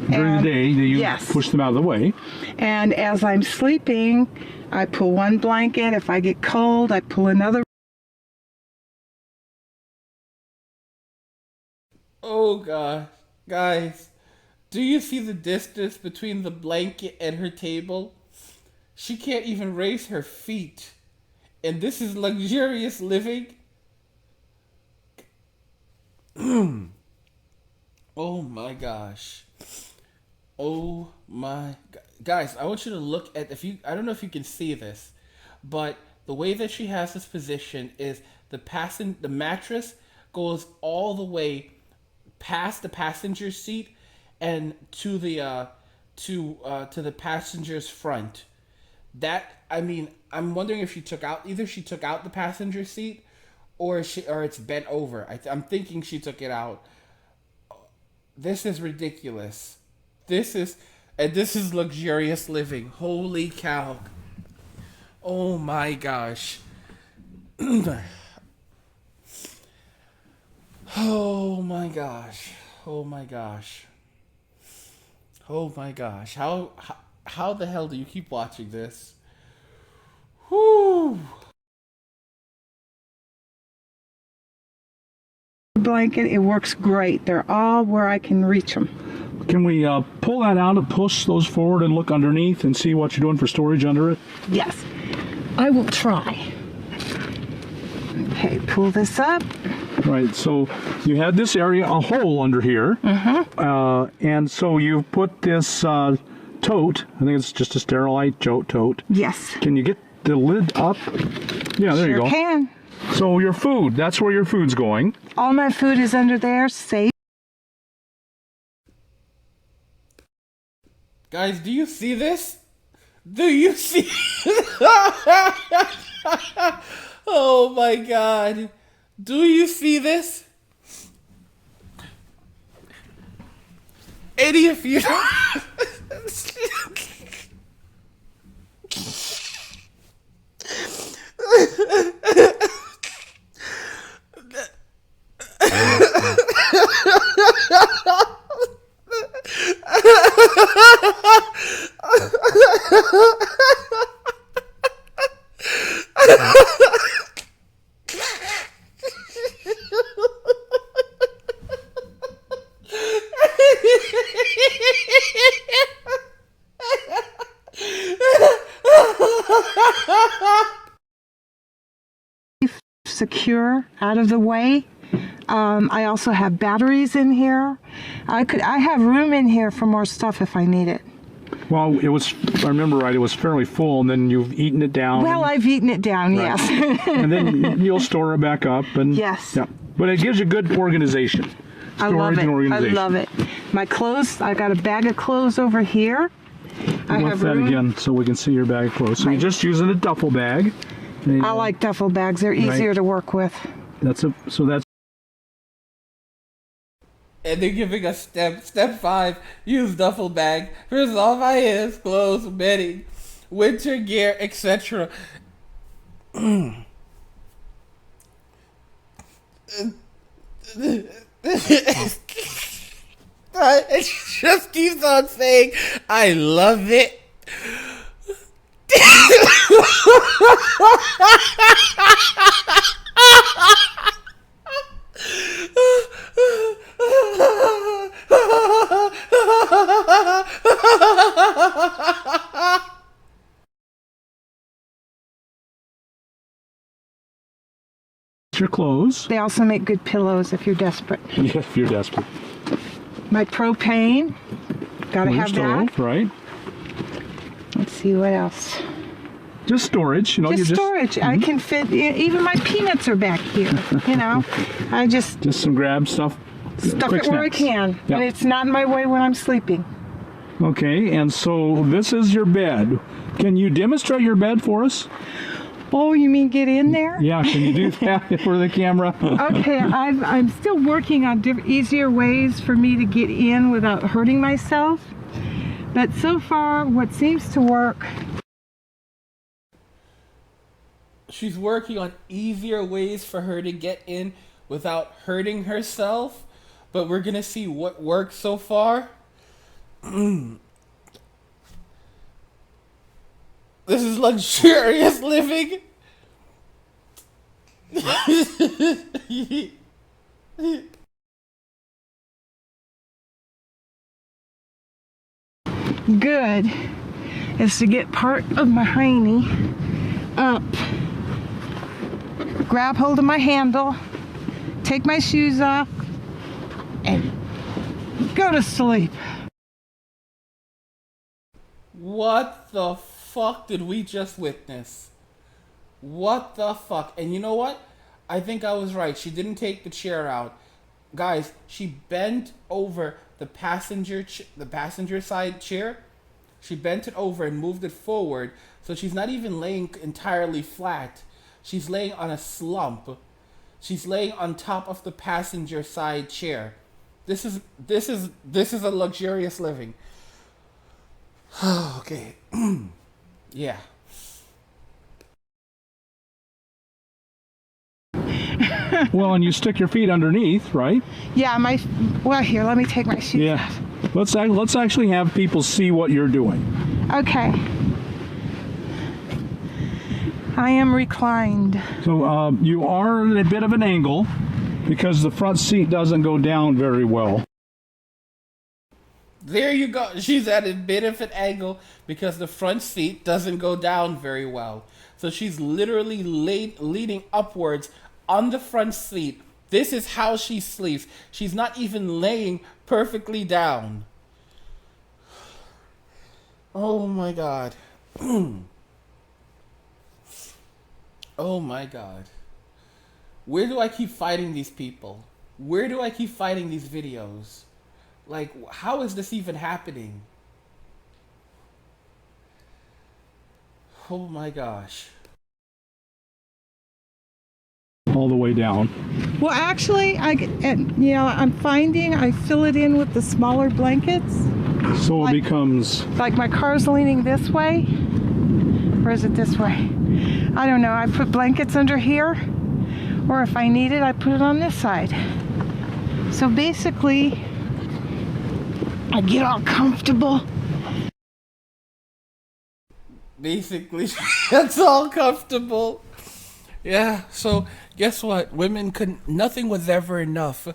During the day, you yes. push them out of the way. And as I'm sleeping, I pull one blanket. If I get cold, I pull another. Oh god. Guys, do you see the distance between the blanket and her table? She can't even raise her feet. And this is luxurious living? Oh my gosh. Oh my god. Guys, I want you to look at, I don't know if you can see this, but the way that she has this position is the mattress goes all the way past the passenger seat and to the passenger's front. That, I mean, I'm wondering if she took out the passenger seat or it's bent over. I'm thinking she took it out. This is ridiculous. This is luxurious living. Holy cow. Oh my gosh. Oh my gosh. Oh my gosh. Oh my gosh. How the hell do you keep watching this? Whoo. Blanket, it works great. They're all where I can reach them. Can we pull that out and push those forward and look underneath and see what you're doing for storage under it? Yes, I will try. Okay, pull this up. Right, so you had this area, a hole under here. And so you've put this tote, I think it's just a Sterilite tote. Yes. Can you get the lid up? Yeah, there you go. Sure can. So your food, that's where your food's going. All my food is under there, safe. Guys, do you see this? Do you see? Oh my god. Do you see this? Any of you? Secure, out of the way. I also have batteries in here. I have room in here for more stuff if I need it. Well, if I remember right, it was fairly full, and then you've eaten it down. Well, I've eaten it down, right. Yes. And then you'll store it back up. And yes. Yeah. But it gives you good organization. I love it. And organization. I love it. My clothes, I got a bag of clothes over here. I Lift have that room. again so we can see your bag of clothes. So you're just using a duffel bag. I like duffel bags. They're easier to work with. And they're giving us step 5, use duffel bag. Resolve my hands, clothes, bedding. winter gear, etc. It just keeps on saying, I love it. Your clothes. They also make good pillows if you're desperate. Yeah, if you're desperate. My propane, gotta Your have stove, that. right? Let's see what else. Just storage, you know. Just storage. I can fit, even my peanuts are back here, you know. I just Just some grab stuff. stuff quick it where I snacks. can. Yeah. And it's not in my way when I'm sleeping. Okay, and so this is your bed. Can you demonstrate your bed for us? Oh, you mean get in there? Yeah, can you do that for the camera? Okay, I'm still working on easier ways for me to get in without hurting myself. But so far, what seems to work. She's working on easier ways for her to get in without hurting herself. But we're gonna see what works so far. This is luxurious living. Good is to get part of my hiney up, grab hold of my handle, take my shoes off, and go to sleep. What the fuck did we just witness? What the fuck? And you know what? I think I was right. She didn't take the chair out. Guys, she bent over the passenger side chair. She bent it over and moved it forward, so she's not even laying entirely flat. She's laying on a slump. She's laying on top of the passenger side chair. This is a luxurious living. Okay. Yeah. Well, and you stick your feet underneath, right? Yeah, well, here, let me take my shoes Yeah. off. Let's actually have people see what you're doing. Okay. I am reclined. So you are at a bit of an angle because the front seat doesn't go down very well. There you go. She's at a bit of an angle because the front seat doesn't go down very well. So she's literally leaning upwards on the front seat. This is how she sleeps. She's not even laying perfectly down. Oh my God. Oh my God. Where do I keep fighting these people? Where do I keep fighting these videos? Like, how is this even happening? Oh my gosh. All the way down. Well, actually, I'm finding I fill it in with the smaller blankets. So it becomes... Like my car's leaning this way, or is it this way? I don't know. I put blankets under here, or if I need it, I put it on this side. So basically, I get all comfortable. Basically, that's all comfortable. Yeah, so guess what? Women couldn't, nothing was ever enough.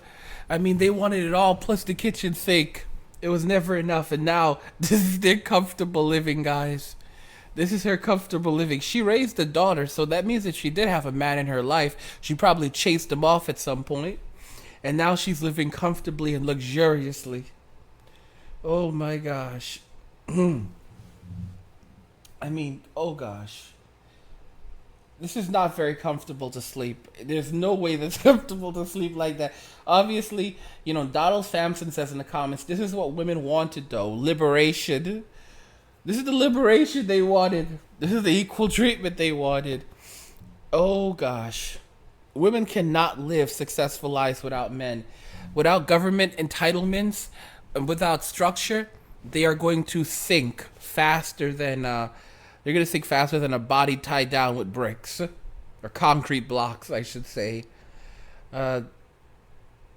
I mean, they wanted it all plus the kitchen sink. It was never enough, and now this is their comfortable living, guys. This is her comfortable living. She raised a daughter, so that means that she did have a man in her life. She probably chased him off at some point, and now she's living comfortably and luxuriously. Oh my gosh. I mean, oh gosh. This is not very comfortable to sleep. There's no way that's comfortable to sleep like that. Obviously, you know, Donald Sampson says in the comments, this is what women wanted though. Liberation. This is the liberation they wanted. This is the equal treatment they wanted. Oh gosh. Women cannot live successful lives without men. Without government entitlements and without structure, they are going to sink faster than They're gonna sink faster than a body tied down with bricks or concrete blocks, I should say.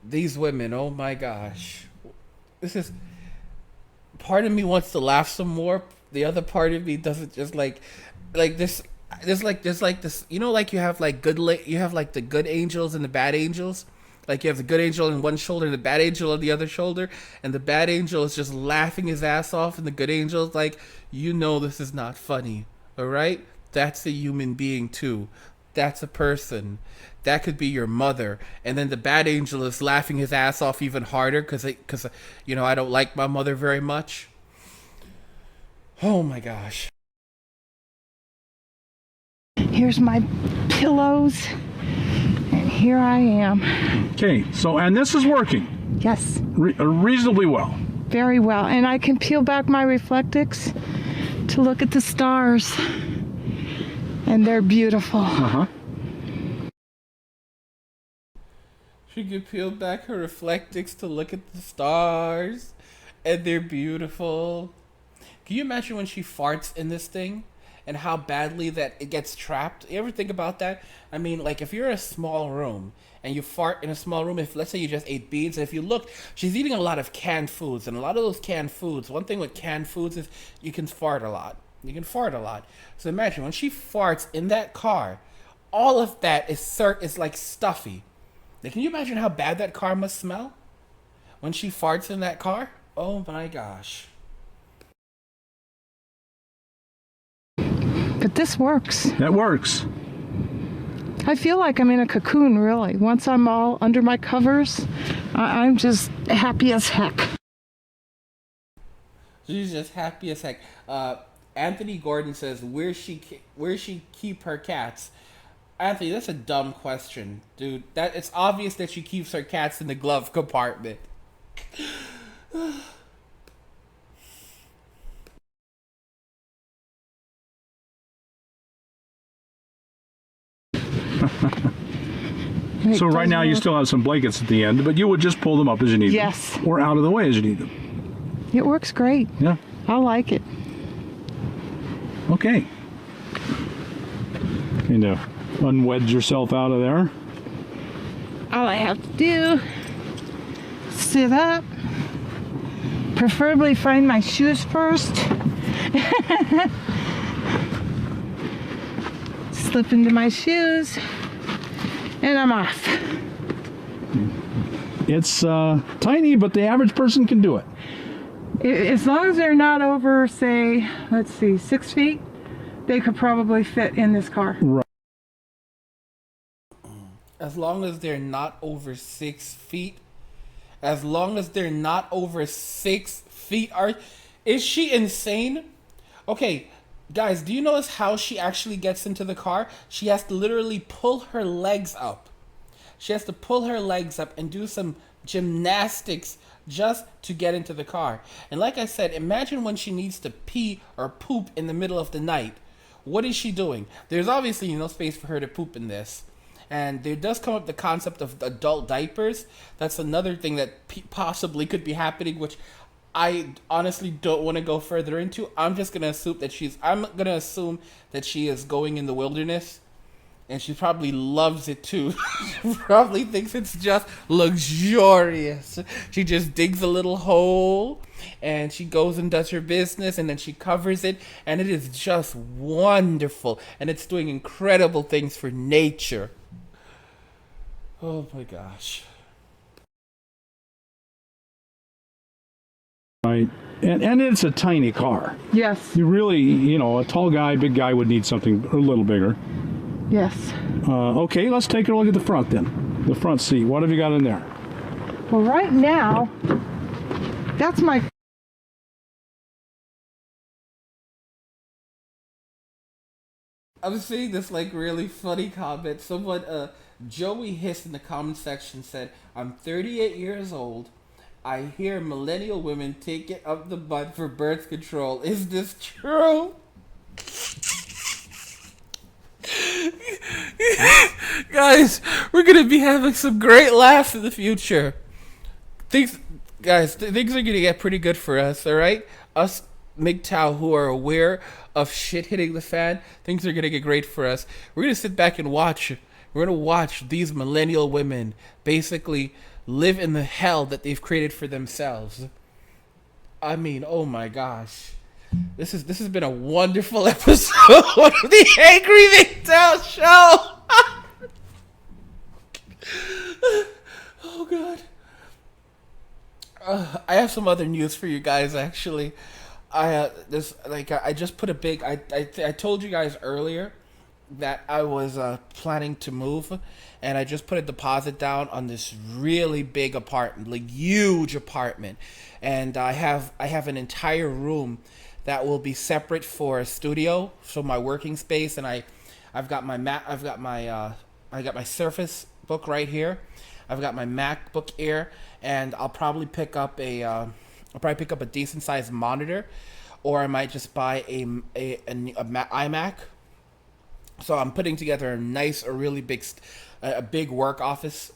These women, oh my gosh, this is. Part of me wants to laugh some more. The other part of me doesn't. Just like this. There's like this. You know, like you have like you have like the good angels and the bad angels. Like you have the good angel on one shoulder and the bad angel on the other shoulder, and the bad angel is just laughing his ass off, and the good angel is like, you know, this is not funny, all right? That's a human being too. That's a person. That could be your mother. And then the bad angel is laughing his ass off even harder because you know, I don't like my mother very much. Oh my gosh. Here's my pillows. And here I am. Okay, so, and this is working Yes, reasonably well. very well. And I can peel back my reflectix to look at the stars. And they're beautiful. Uh-huh. She could peel back her reflectix to look at the stars, and they're beautiful. Can you imagine when she farts in this thing and how badly that it gets trapped? You ever think about that? I mean, like if you're in a small room and you fart in a small room, if let's say you just ate beans, and if you look, she's eating a lot of canned foods, and a lot of those canned foods, one thing with canned foods is you can fart a lot. You can fart a lot. So imagine when she farts in that car, all of that is like stuffy. Like, can you imagine how bad that car must smell when she farts in that car? Oh my gosh. But this works. That works. I feel like I'm in a cocoon, really. Once I'm all under my covers, I'm just happy as heck. She's just happy as heck. Anthony Gordon says, where she keep her cats? Anthony, that's a dumb question, dude. That it's obvious that she keeps her cats in the glove compartment. So right now you still have some blankets at the end, but you would just pull them up as you need Yes. them. Or out of the way as you need them. It works great. Yeah. I like it. Okay. Kind of unwedge yourself out of there. All I have to do, sit up, preferably find my shoes first, slip into my shoes, and I'm off. It's tiny, but the average person can do it. As long as they're not over, say, let's see, 6 feet, they could probably fit in this car. Right. As long as they're not over 6 feet. As long as they're not over 6 feet. Is she insane? Okay, guys, do you notice how she actually gets into the car? She has to literally pull her legs up. She has to pull her legs up and do some gymnastics just to get into the car. And like I said, imagine when she needs to pee or poop in the middle of the night. What is she doing? There's obviously no space for her to poop in this. And there does come up the concept of adult diapers. That's another thing that possibly could be happening, which I honestly don't want to go further into. I'm just gonna assume that she is going in the wilderness, and she probably loves it too. She probably thinks it's just luxurious. She just digs a little hole, and she goes and does her business, and then she covers it, and it is just wonderful, and it's doing incredible things for nature. Oh my gosh. Right. And it's a tiny car. Yes, You really, a tall guy, big guy would need something a little bigger. yes. Okay, let's take a look at the front then. The front seat. What have you got in there? Well, right now, that's my... I'm seeing this really funny comment. Someone, Joey Hiss in the comment section said, I'm 38 years old. I hear millennial women take it up the butt for birth control. Is this true? Guys, we're gonna be having some great laughs in the future. Things are gonna get pretty good for us, alright? Us MGTOW who are aware of shit hitting the fan, things are gonna get great for us. We're gonna sit back and watch. We're gonna watch these millennial women basically live in the hell that they've created for themselves. I mean, oh my gosh. This has been a wonderful episode of the Angry MGTOW Show. Oh god. I have some other news for you guys. Actually, I just put a big. I told you guys earlier that I was planning to move, and I just put a deposit down on this really big apartment, like huge apartment, and I have an entire room that will be separate for a studio, so my working space, and I've got my I got my Surface Book right here. I've got my MacBook Air, and I'll probably pick up a decent sized monitor, or I might just buy a iMac. So I'm putting together a really big big big workspace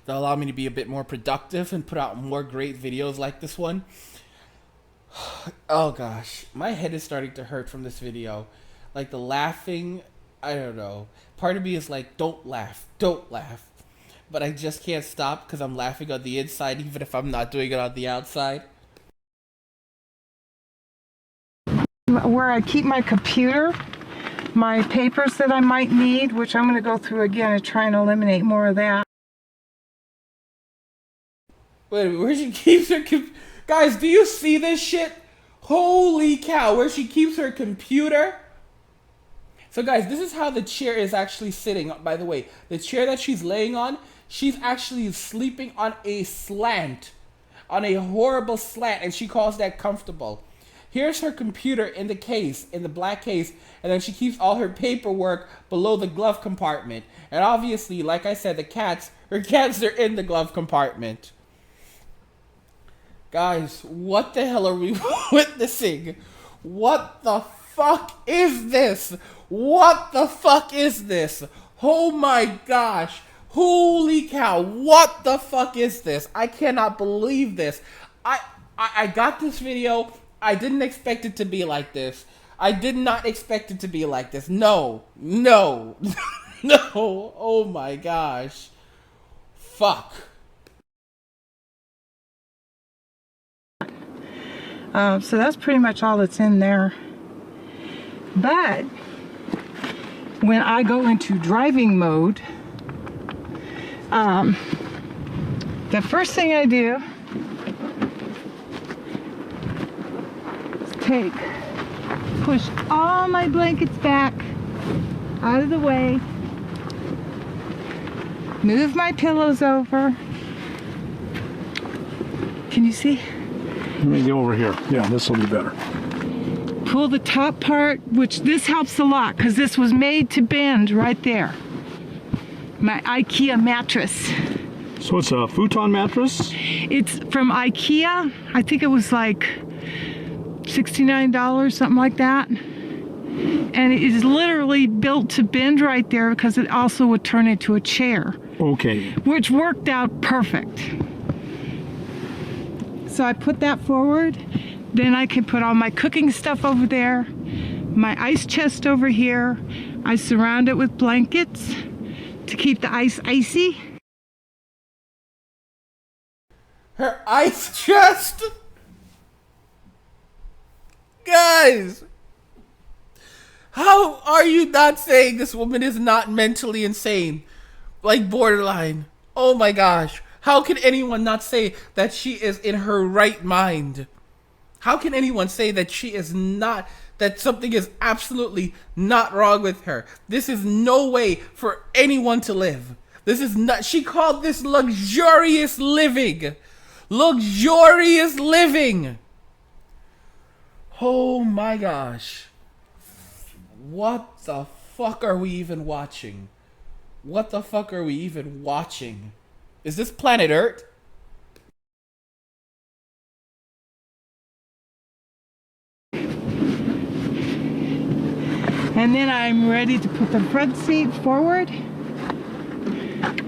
that'll allow me to be a bit more productive and put out more great videos like this one. Oh gosh, my head is starting to hurt from this video. Like the laughing, I don't know. Part of me is like, don't laugh. But I just can't stop because I'm laughing on the inside even if I'm not doing it on the outside. Where I keep my computer, my papers that I might need, which I'm going to go through again and try and eliminate more of that. Wait a minute, where she keeps her guys, do you see this shit? Holy cow, where she keeps her computer? So guys, this is how the chair is actually sitting. By the way, the chair that she's laying on, she's actually sleeping on a slant. On a horrible slant, and she calls that comfortable. Here's her computer in the case, in the black case, and then she keeps all her paperwork below the glove compartment. And obviously, like I said, her cats are in the glove compartment. Guys, what the hell are we witnessing? What the fuck is this? What the fuck is this? Oh my gosh. Holy cow. What the fuck is this? I cannot believe this. I got this video. I didn't expect it to be like this. I did not expect it to be like this. No. No. Oh my gosh. Fuck. So that's pretty much all that's in there. But when I go into driving mode, the first thing I do is push all my blankets back out of the way, move my pillows over. Can you see? Let me go over here. Yeah, this will be better. Pull the top part, which this helps a lot because this was made to bend right there. My IKEA mattress. So it's a futon mattress? It's from IKEA. I think it was like $69, something like that. And it is literally built to bend right there because it also would turn into a chair. Okay. Which worked out perfect. So I put that forward. Then I can put all my cooking stuff over there. My ice chest over here. I surround it with blankets to keep the ice icy. Her ice chest? Guys! How are you not saying this woman is not mentally insane? Like borderline. Oh my gosh. How can anyone not say that she is in her right mind? How can anyone say that she is not, that something is absolutely not wrong with her? This is no way for anyone to live. This is not, she called this luxurious living. Luxurious living. Oh my gosh. What the fuck are we even watching? What the fuck are we even watching? Is this planet Earth? And then I'm ready to put the front seat forward.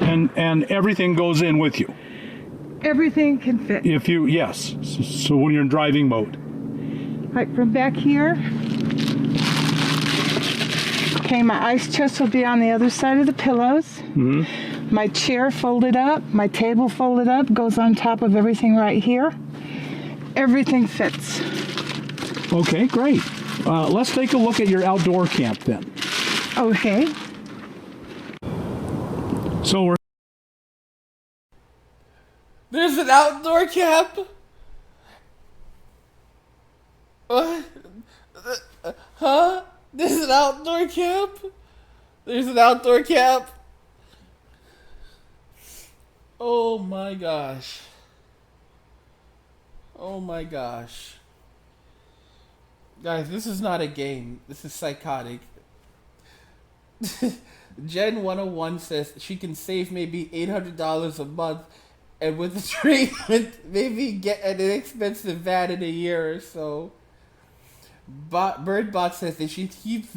And everything goes in with you? Everything can fit. If you, yes. So when you're in driving mode? Right from back here. Okay, my ice chest will be on the other side of the pillows. My chair folded up, my table folded up, goes on top of everything right here. Everything fits. Okay, great. Let's take a look at your outdoor camp then. Okay. So we're There's an outdoor camp? What? Huh? There's an outdoor camp? There's an outdoor camp? Oh my gosh. Oh my gosh. Guys, this is not a game. This is psychotic. Jen 101 says she can save maybe $800 a month, and with the treatment, maybe get an inexpensive van in a year or so. Birdbot says that she keeps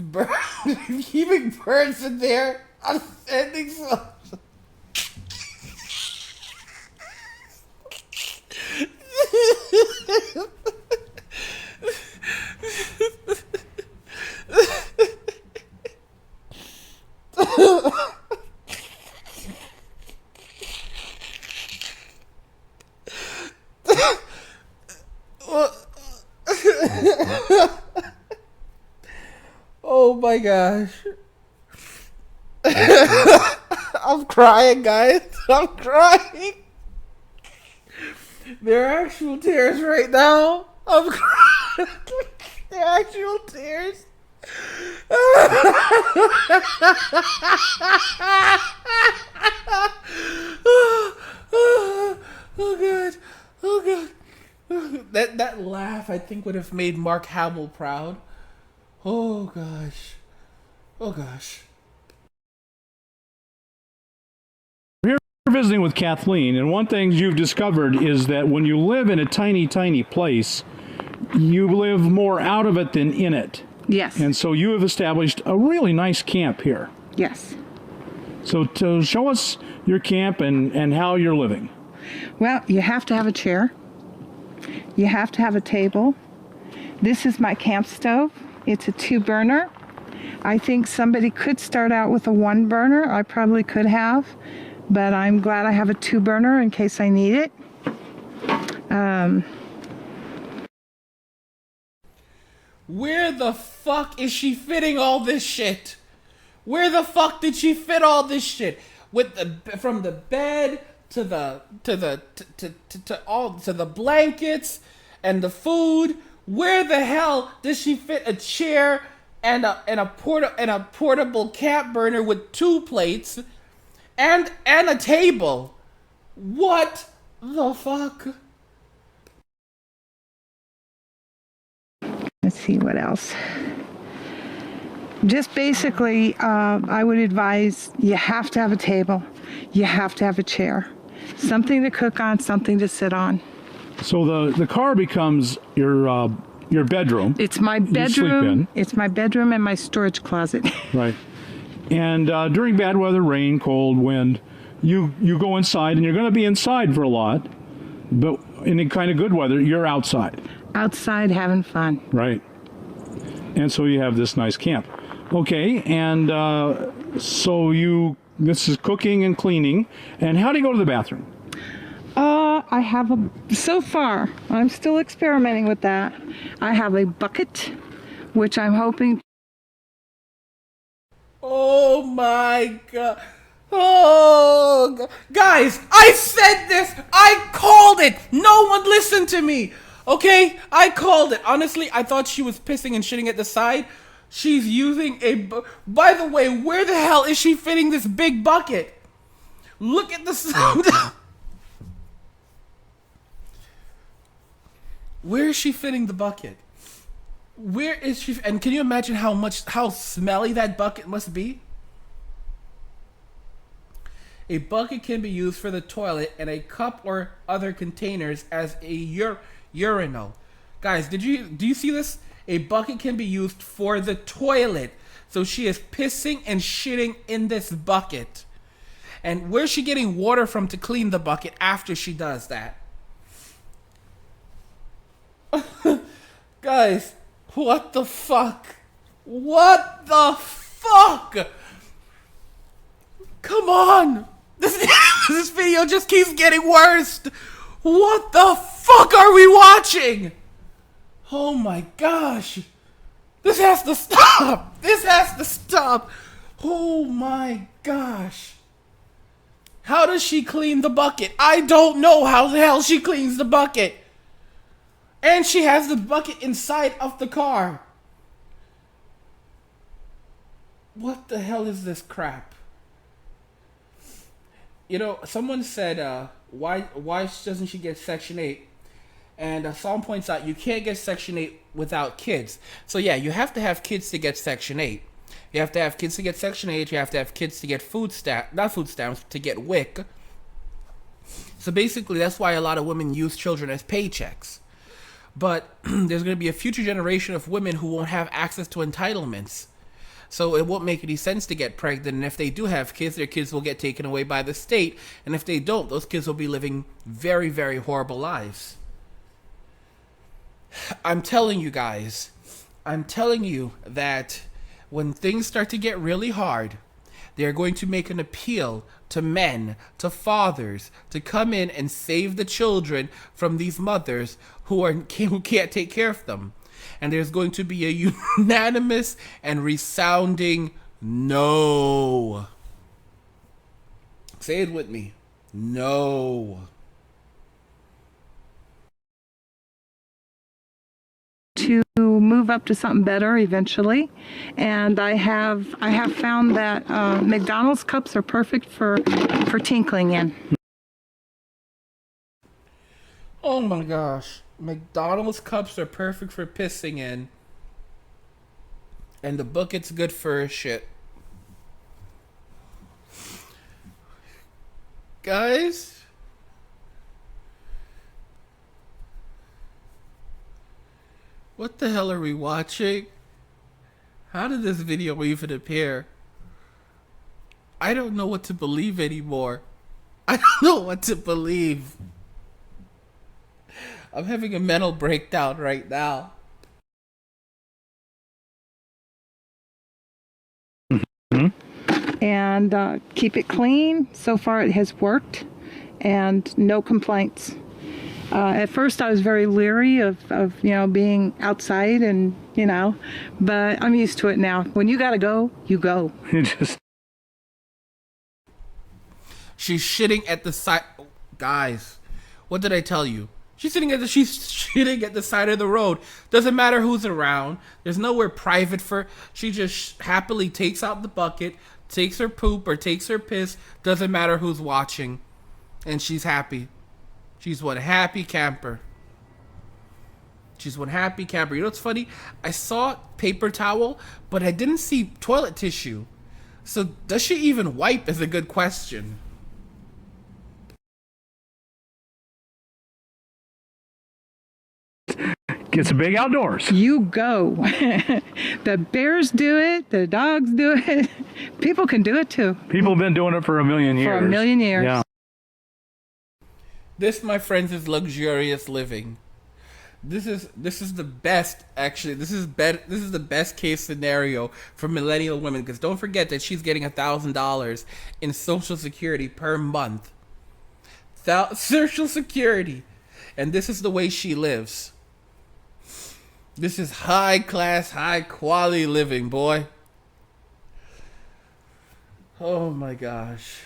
keeping birds in there. I'm sending some. Oh my gosh. I'm crying, guys. I'm crying. There are actual tears right now. I'm crying. There are actual tears. Oh god. Oh god. That laugh, I think, would have made Mark Hamill proud. Oh gosh. Oh gosh. here visiting with Kathleen, and one thing you've discovered is that when you live in a tiny, tiny place, you live more out of it than in it. Yes. And so you have established a really nice camp here. Yes. So to show us your camp and how you're living. Well, you have to have a chair. You have to have a table. This is my camp stove. It's a 2-burner. I think somebody could start out with a 1-burner. I probably could have, but I'm glad I have a 2-burner in case I need it. Where the fuck is she fitting all this shit? Where the fuck did she fit all this shit? With from the bed to the blankets and the food. Where the hell does she fit a chair and a portable camp burner with 2 plates and a table? What the fuck? Let's see what else. Just basically, I would advise you have to have a table. You have to have a chair. Something to cook on, something to sit on. So the car becomes your bedroom. It's my You sleep bedroom. in. It's my bedroom and my storage closet. Right. And during bad weather, rain, cold, wind, you go inside, and you're going to be inside for a lot. But in kind of good weather, you're outside. Outside having fun. Right. And so you have this nice camp. Okay, and so this is cooking and cleaning. And how do you go to the bathroom? I have so far, I'm still experimenting with that. I have a bucket, which I'm hoping. Oh my god. Oh, guys, I said this. I called it. No one listened to me. Okay? I called it. Honestly, I thought she was pissing and shitting at the side. She's using by the way, where the hell is she fitting this big bucket? Look at the sound. Where is she fitting the bucket? Where is she? And can you imagine how smelly that bucket must be? A bucket can be used for the toilet, and a cup or other containers as a urinal. Guys, do you see this? A bucket can be used for the toilet. So she is pissing and shitting in this bucket. And where's she getting water from to clean the bucket after she does that? Guys, what the fuck? What the fuck? Come on! This video just keeps getting worse! What the fuck are we watching? Oh my gosh! This has to stop! This has to stop! Oh my gosh! How does she clean the bucket? I don't know how the hell she cleans the bucket! And she has the bucket inside of the car. What the hell is this crap? You know, someone said, why doesn't she get Section 8? And someone points out you can't get Section 8 without kids. So yeah, you have to have kids to get Section 8. You have to have kids to get Section 8. You have to have kids to get not food stamps, to get WIC. So basically, that's why a lot of women use children as paychecks. But there's going to be a future generation of women who won't have access to entitlements. So it won't make any sense to get pregnant. And if they do have kids, their kids will get taken away by the state. And if they don't, those kids will be living very, very horrible lives. I'm telling you guys, I'm telling you that when things start to get really hard, they're going to make an appeal to men, to fathers, to come in and save the children from these mothers who can't take care of them. And there's going to be a unanimous and resounding no. Say it with me. No. To move up to something better eventually, and I have found that McDonald's cups are perfect for tinkling in. Oh my gosh. McDonald's cups are perfect for pissing in. And the bucket's good for shit. Guys? What the hell are we watching? How did this video even appear? I don't know what to believe anymore. I don't know what to believe. I'm having a mental breakdown right now. And keep it clean. So far it has worked, and no complaints. At first I was very leery of being outside and, but I'm used to it now. When you gotta go, you go. She's shitting at the side. Guys, what did I tell you? She's shitting at the side of the road. Doesn't matter who's around. There's nowhere private for. She just happily takes out the bucket, takes her poop or takes her piss. Doesn't matter who's watching, and she's happy. She's one happy camper. She's one happy camper. You know what's funny? I saw paper towel, but I didn't see toilet tissue. So does she even wipe is a good question. It's a big outdoors. You go. The bears do it. The dogs do it. People can do it too. People have been doing it for a million years. For a million years. Yeah. This, my friends, is luxurious living. This is the best, actually. This is the best case scenario for millennial women, because don't forget that she's getting $1,000 in Social Security per month. Social Security, and this is the way she lives. This is high class, high quality living, boy. Oh my gosh.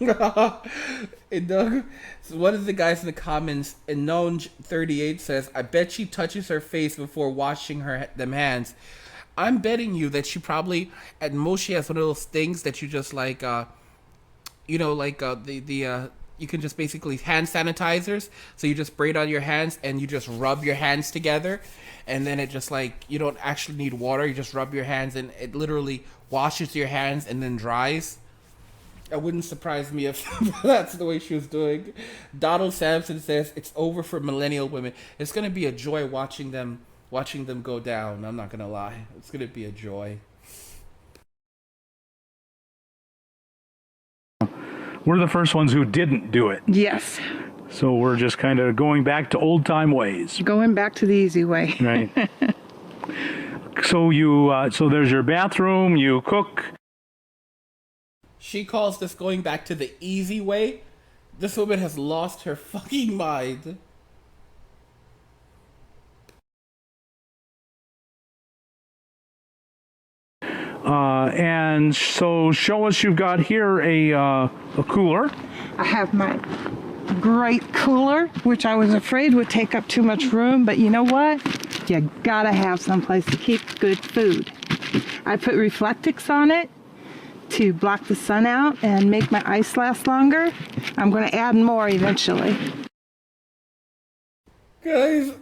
And Doug, so one of the guys in the comments, Inoj38 says, I bet she touches her face before washing them hands. I'm betting you that she probably, at most, she has one of those things that you just like, you can just basically hand sanitizers. So you just spray it on your hands and you just rub your hands together. And then it just like, you don't actually need water. You just rub your hands and it literally washes your hands and then dries. It wouldn't surprise me if that's the way she was doing. Donald Sampson says it's over for millennial women. It's gonna be a joy watching them go down. I'm not gonna lie. It's gonna be a joy. We're the first ones who didn't do it. Yes. So we're just kind of going back to old time ways. Going back to the easy way. Right. So so there's your bathroom, you cook. She calls this going back to the easy way. This woman has lost her fucking mind. And so show us, you've got here a cooler. I have my great cooler, which I was afraid would take up too much room, but you know what? You gotta have someplace to keep good food. I put Reflectix on it to block the sun out and make my ice last longer. I'm gonna add more eventually. Guys,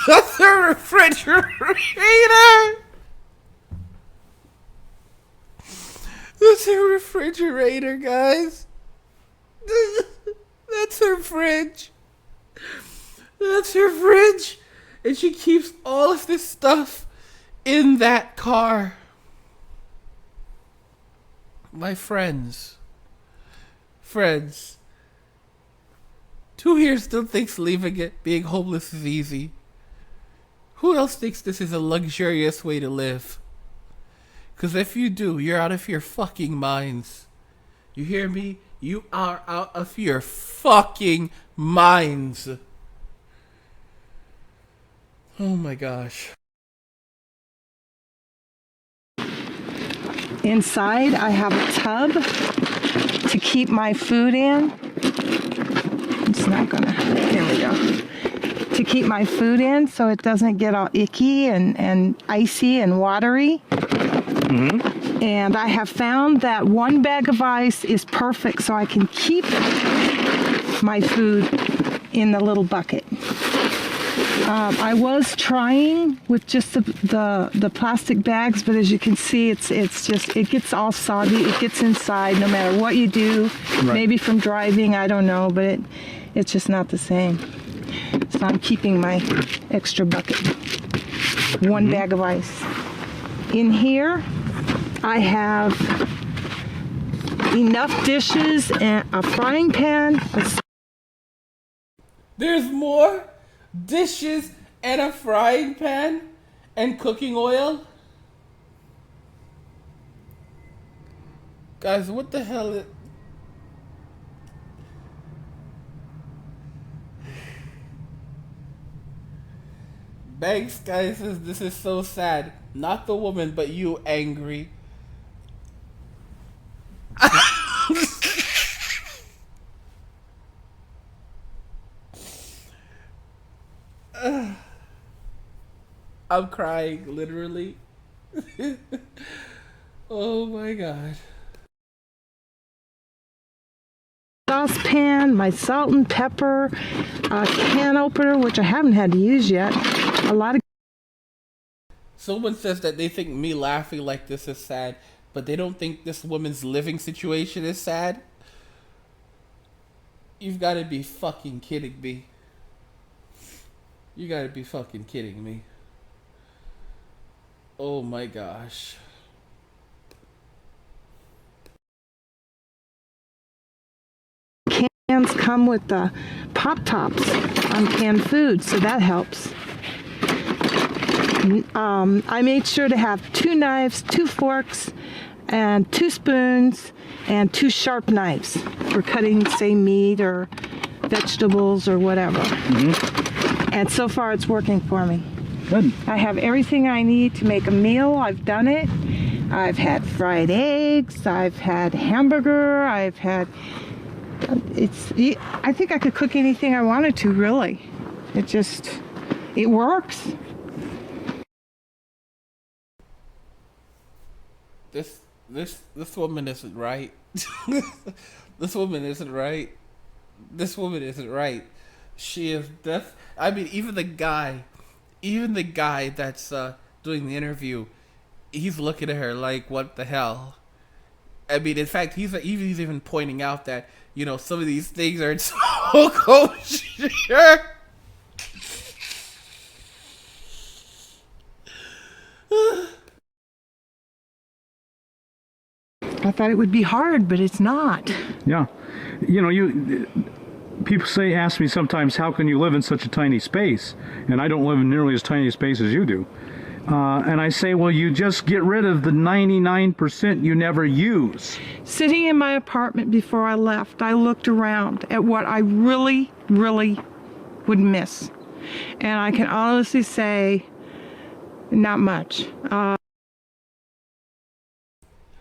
that's a refrigerator! That's her refrigerator, guys. That's her fridge. That's her fridge. And she keeps all of this stuff in that car. My friends. Who here still thinks being homeless is easy? Who else thinks this is a luxurious way to live? Because if you do, you're out of your fucking minds. You hear me? You are out of your fucking minds. Oh my gosh. Inside, I have a tub to keep my food in. It's not gonna, there we go. To keep my food in so it doesn't get all icky and icy and watery. Mm-hmm. And I have found that one bag of ice is perfect so I can keep my food in the little bucket. I was trying with just the plastic bags, but as you can see, it gets all soggy. It gets inside no matter what you do. Right. Maybe from driving, I don't know, but it's just not the same. So I'm keeping my extra bucket. One bag of ice. In here, I have enough dishes and a frying pan. There's more dishes and a frying pan and cooking oil? Guys, what the hell is... Banks, guys, this is so sad. Not the woman, but you, angry. I'm crying, literally. Oh my god. Saucepan, my salt and pepper, a can opener, which I haven't had to use yet. A lot of... Someone says that they think me laughing like this is sad, but they don't think this woman's living situation is sad. You've got to be fucking kidding me. You got to be fucking kidding me. Oh my gosh. Cans come with the pop tops on canned food, so that helps. I made sure to have 2 knives, 2 forks, and 2 spoons, and 2 sharp knives for cutting, say, meat or vegetables or whatever. Mm-hmm. And so far it's working for me. Good. I have everything I need to make a meal. I've done it. I've had fried eggs. I've had hamburger. I've had... I think I could cook anything I wanted to, really. It works. This woman isn't right. This woman isn't right. This woman isn't right. She is deaf. I mean, even the guy that's doing the interview, he's looking at her like, what the hell? I mean, in fact, he's even pointing out that, you know, some of these things are so kosher. I thought it would be hard, but it's not. Yeah. You know, people ask me sometimes, how can you live in such a tiny space? And I don't live in nearly as tiny a space as you do. And I say, well, you just get rid of the 99% you never use. Sitting in my apartment before I left, I looked around at what I really, really would miss. And I can honestly say, not much.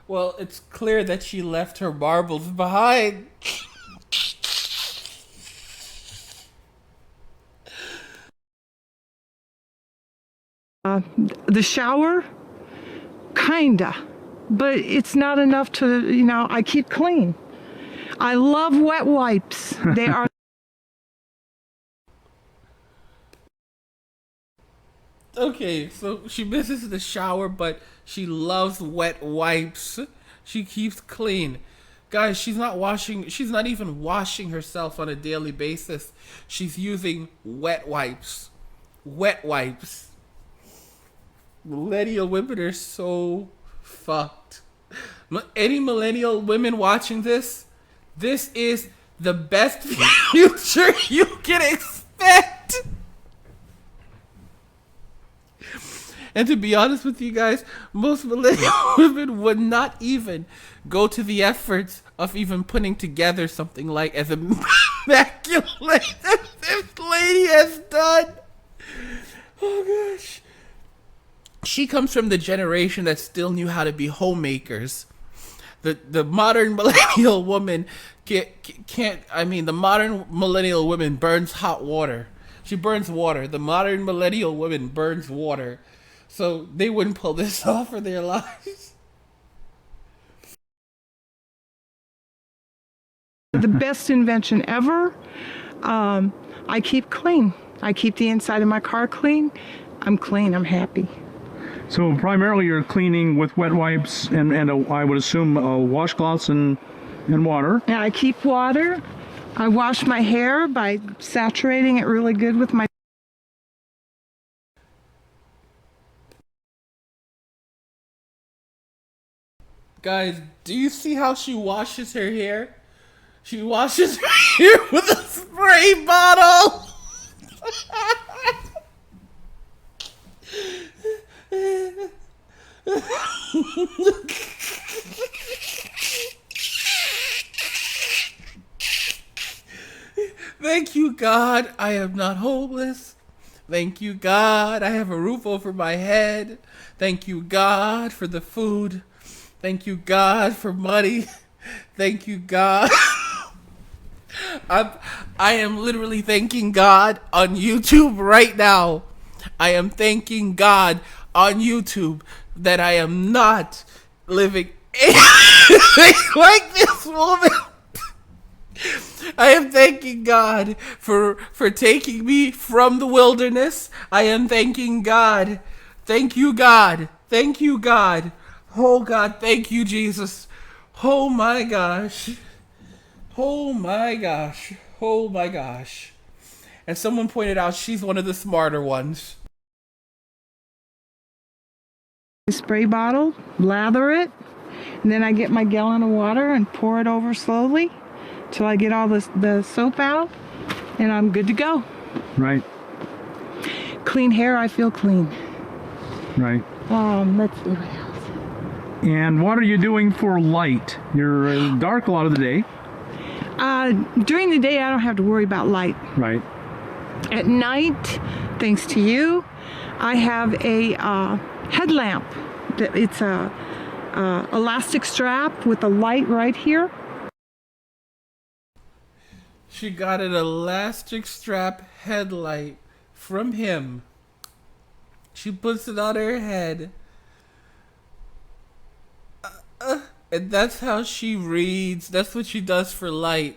Well, it's clear that she left her marbles behind. The shower, kinda, but it's not enough to, I keep clean. I love wet wipes. They are. Okay, so she misses the shower, but she loves wet wipes. She keeps clean. Guys, she's not even washing herself on a daily basis. She's using wet wipes. Wet wipes. Millennial women are so fucked. Any millennial women watching this is the best future you can expect. And to be honest with you guys, most millennial women would not even go to the efforts of even putting together something like as immaculate as this lady has done. Oh gosh. She comes from the generation that still knew how to be homemakers. The modern millennial woman the modern millennial woman burns hot water. She burns water. The modern millennial woman burns water. So they wouldn't pull this off for their lives. The best invention ever. I keep clean. I keep the inside of my car clean. I'm clean. I'm happy. So primarily you're cleaning with wet wipes and I would assume washcloths and water. Yeah, I keep water. I wash my hair by saturating it really good with my. Guys, do you see how she washes her hair? She washes her hair with a spray bottle. Thank you, God, I am not homeless. Thank you, God, I have a roof over my head. Thank you, God, for the food. Thank you, God, for money. Thank you, God. I am literally thanking God on YouTube right now. I am thanking God on YouTube that I am not living anything like this woman. I am thanking God for taking me from the wilderness. I am thanking God. Thank you, God. Thank you, God. Oh, God, thank you, Jesus. Oh, my gosh. Oh, my gosh. Oh, my gosh. And someone pointed out she's one of the smarter ones. Spray bottle, lather it, and then I get my gallon of water and pour it over slowly till I get all the soap out, and I'm good to go. Right. Clean hair, I feel clean. Right. Let's see what else. And what are you doing for light? You're dark a lot of the day. During the day, I don't have to worry about light. Right. At night, thanks to you, I have a headlamp. It's a elastic strap with a light right here. She got an elastic strap headlight from him. She puts it on her head. And that's how she reads. That's what she does for light.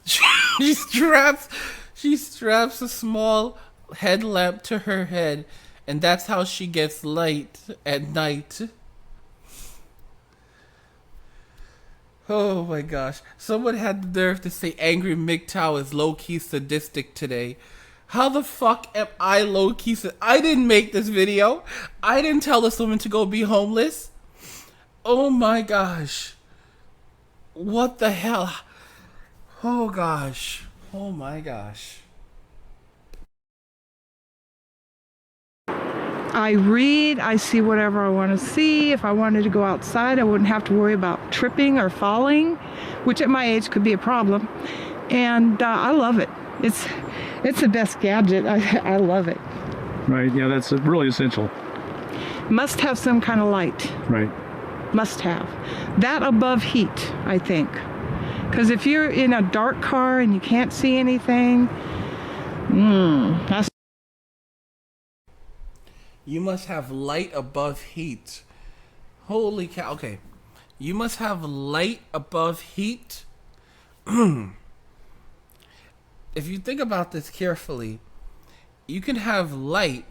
She straps a small headlamp to her head, and that's how she gets light at night. Oh my gosh. Someone had the nerve to say Angry MGTOW is low-key sadistic today. How the fuck am I low-key I didn't make this video. I didn't tell this woman to go be homeless. Oh my gosh. What the hell? Oh gosh. Oh my gosh. I read, I see whatever I want to see. If I wanted to go outside, I wouldn't have to worry about tripping or falling, which at my age could be a problem. And I love it. It's the best gadget. I love it. Right. Yeah, that's really essential. Must have some kind of light. Right. Must have. That above heat, I think. Because if you're in a dark car and you can't see anything, that's... You must have light above heat. Holy cow. Okay. You must have light above heat. If you think about this carefully, you can have light,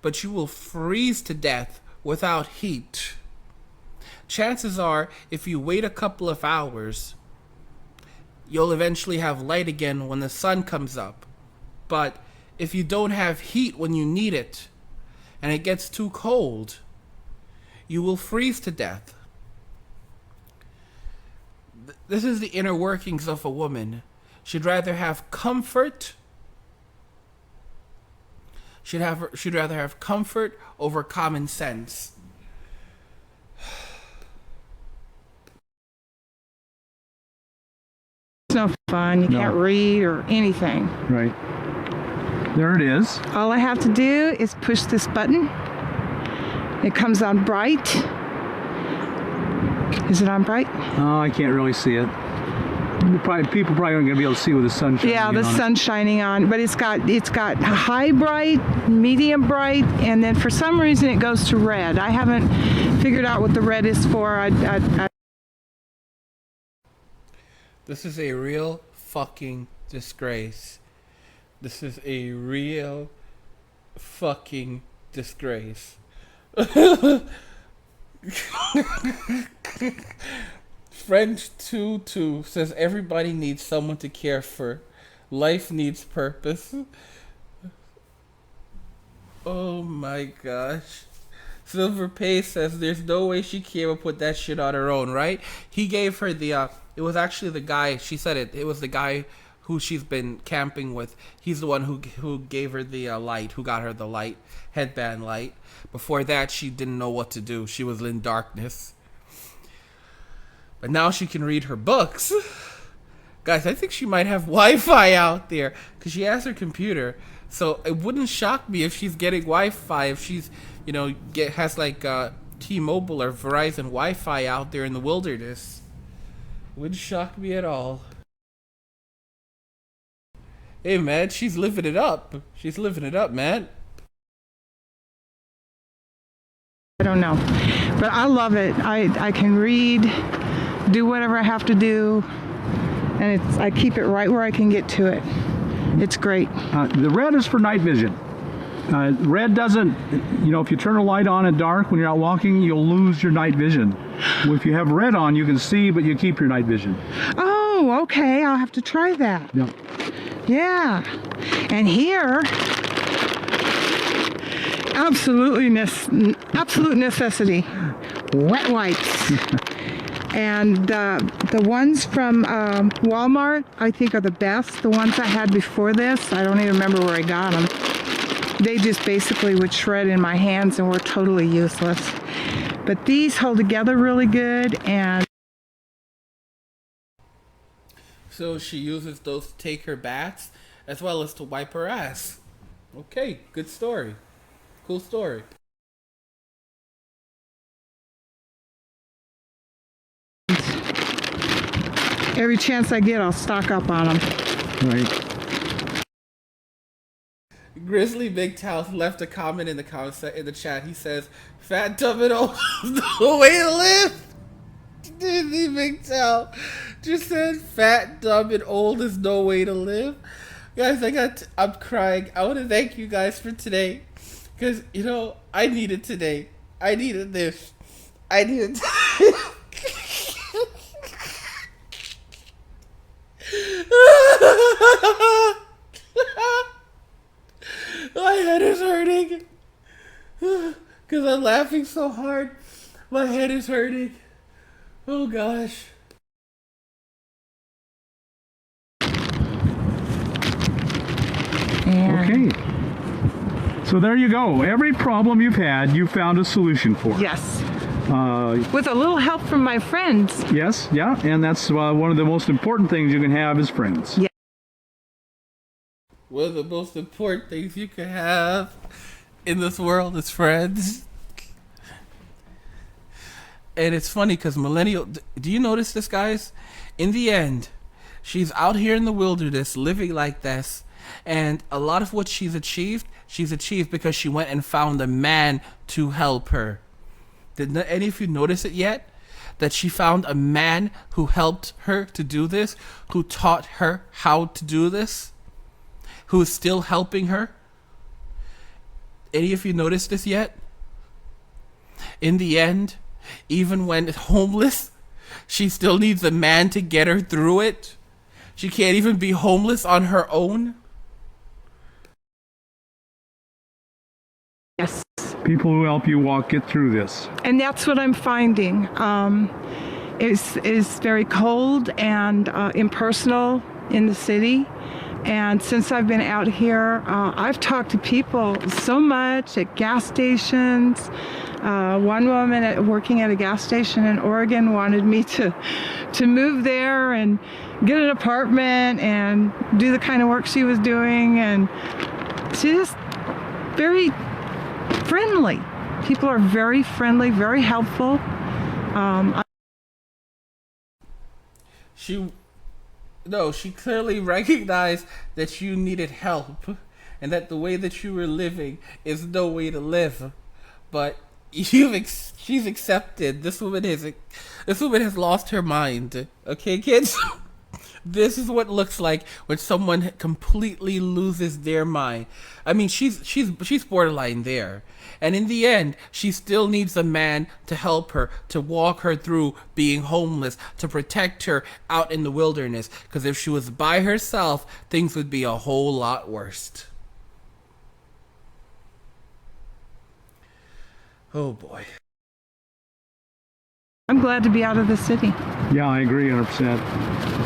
but you will freeze to death without heat. Chances are, if you wait a couple of hours, you'll eventually have light again when the sun comes up. But if you don't have heat when you need it, and it gets too cold, you will freeze to death. This is the inner workings of a woman. She'd rather have comfort. She'd rather have comfort over common sense. It's no fun. You can't read or anything. Right. There it is. All I have to do is push this button. It comes on bright. Is it on bright? Oh, I can't really see it. People probably aren't going to be able to see with the sun shining. Yeah, the sun's shining on, but it's got high bright, medium bright, and then for some reason it goes to red. I haven't figured out what the red is for. This is a real fucking disgrace. This is a real fucking disgrace. French 22 says everybody needs someone to care for. Life needs purpose. Oh my gosh. Silver Pace says there's no way she came up with that shit on her own, right? He gave her the, it was actually the guy, she said it was the guy who she's been camping with. He's the one who gave her the light, who got her the light, headband light. Before that, she didn't know what to do. She was in darkness. But now she can read her books. Guys, I think she might have Wi-Fi out there, because she has her computer. So it wouldn't shock me if she's getting Wi-Fi, if she's, has like T-Mobile or Verizon Wi-Fi out there in the wilderness. Wouldn't shock me at all. Hey man, she's living it up. She's living it up, man. I don't know, but I love it. I can read, do whatever I have to do, and I keep it right where I can get to it. It's great. The red is for night vision. Red doesn't, if you turn a light on at dark when you're out walking, you'll lose your night vision. If you have red on, you can see, but you keep your night vision. Oh, okay. I'll have to try that. Yeah. Yeah. And here, absolute necessity, wet wipes. And the ones from Walmart, I think, are the best. The ones I had before this, I don't even remember where I got them. They just basically would shred in my hands and were totally useless. But these hold together really good, and so she uses those to take her baths as well as to wipe her ass. Okay, good story. Cool story. every chance I get, I'll stock up on them. Right. Grizzly MGTOW left a comment in the chat. He says, "Fat, dumb, and old is the way to live." Grizzly MGTOW just said, "Fat, dumb, and old is no way to live." Guys, I'm crying. I want to thank you guys for today, because I needed today. I needed this. I needed. My head is hurting because I'm laughing so hard. My head is hurting. Oh gosh. And Okay. So there you go. Every problem you've had, you found a solution for. yes, Uh, with a little help from my friends. yes, yeah, and that's one of the most important things you can have is friends. Yeah. One of the most important things you can have in this world is friends. And it's funny because millennial, do you notice this, guys? In the end, she's out here in the wilderness living like this. And a lot of what she's achieved because she went and found a man to help her. Did any of you notice it yet? That she found a man who helped her to do this, who taught her how to do this, who is still helping her? Any of you noticed this yet? In the end, even when homeless, she still needs a man to get her through it. She can't even be homeless on her own. Yes. People who help you get through this. And that's what I'm finding. It's very cold and impersonal in the city. And since I've been out here, I've talked to people so much at gas stations. One woman working at a gas station in Oregon wanted me to move there and get an apartment and do the kind of work she was doing. And she's just very friendly. People are very friendly, very helpful. She clearly recognized that you needed help and that the way that you were living is no way to live. But she's accepted. This woman has lost her mind. Okay, kids? This is what it looks like when someone completely loses their mind. I mean, she's borderline there. And in the end, she still needs a man to help her, to walk her through being homeless, to protect her out in the wilderness. Because if she was by herself, things would be a whole lot worse. Oh boy. I'm glad to be out of the city. Yeah, I agree 100%.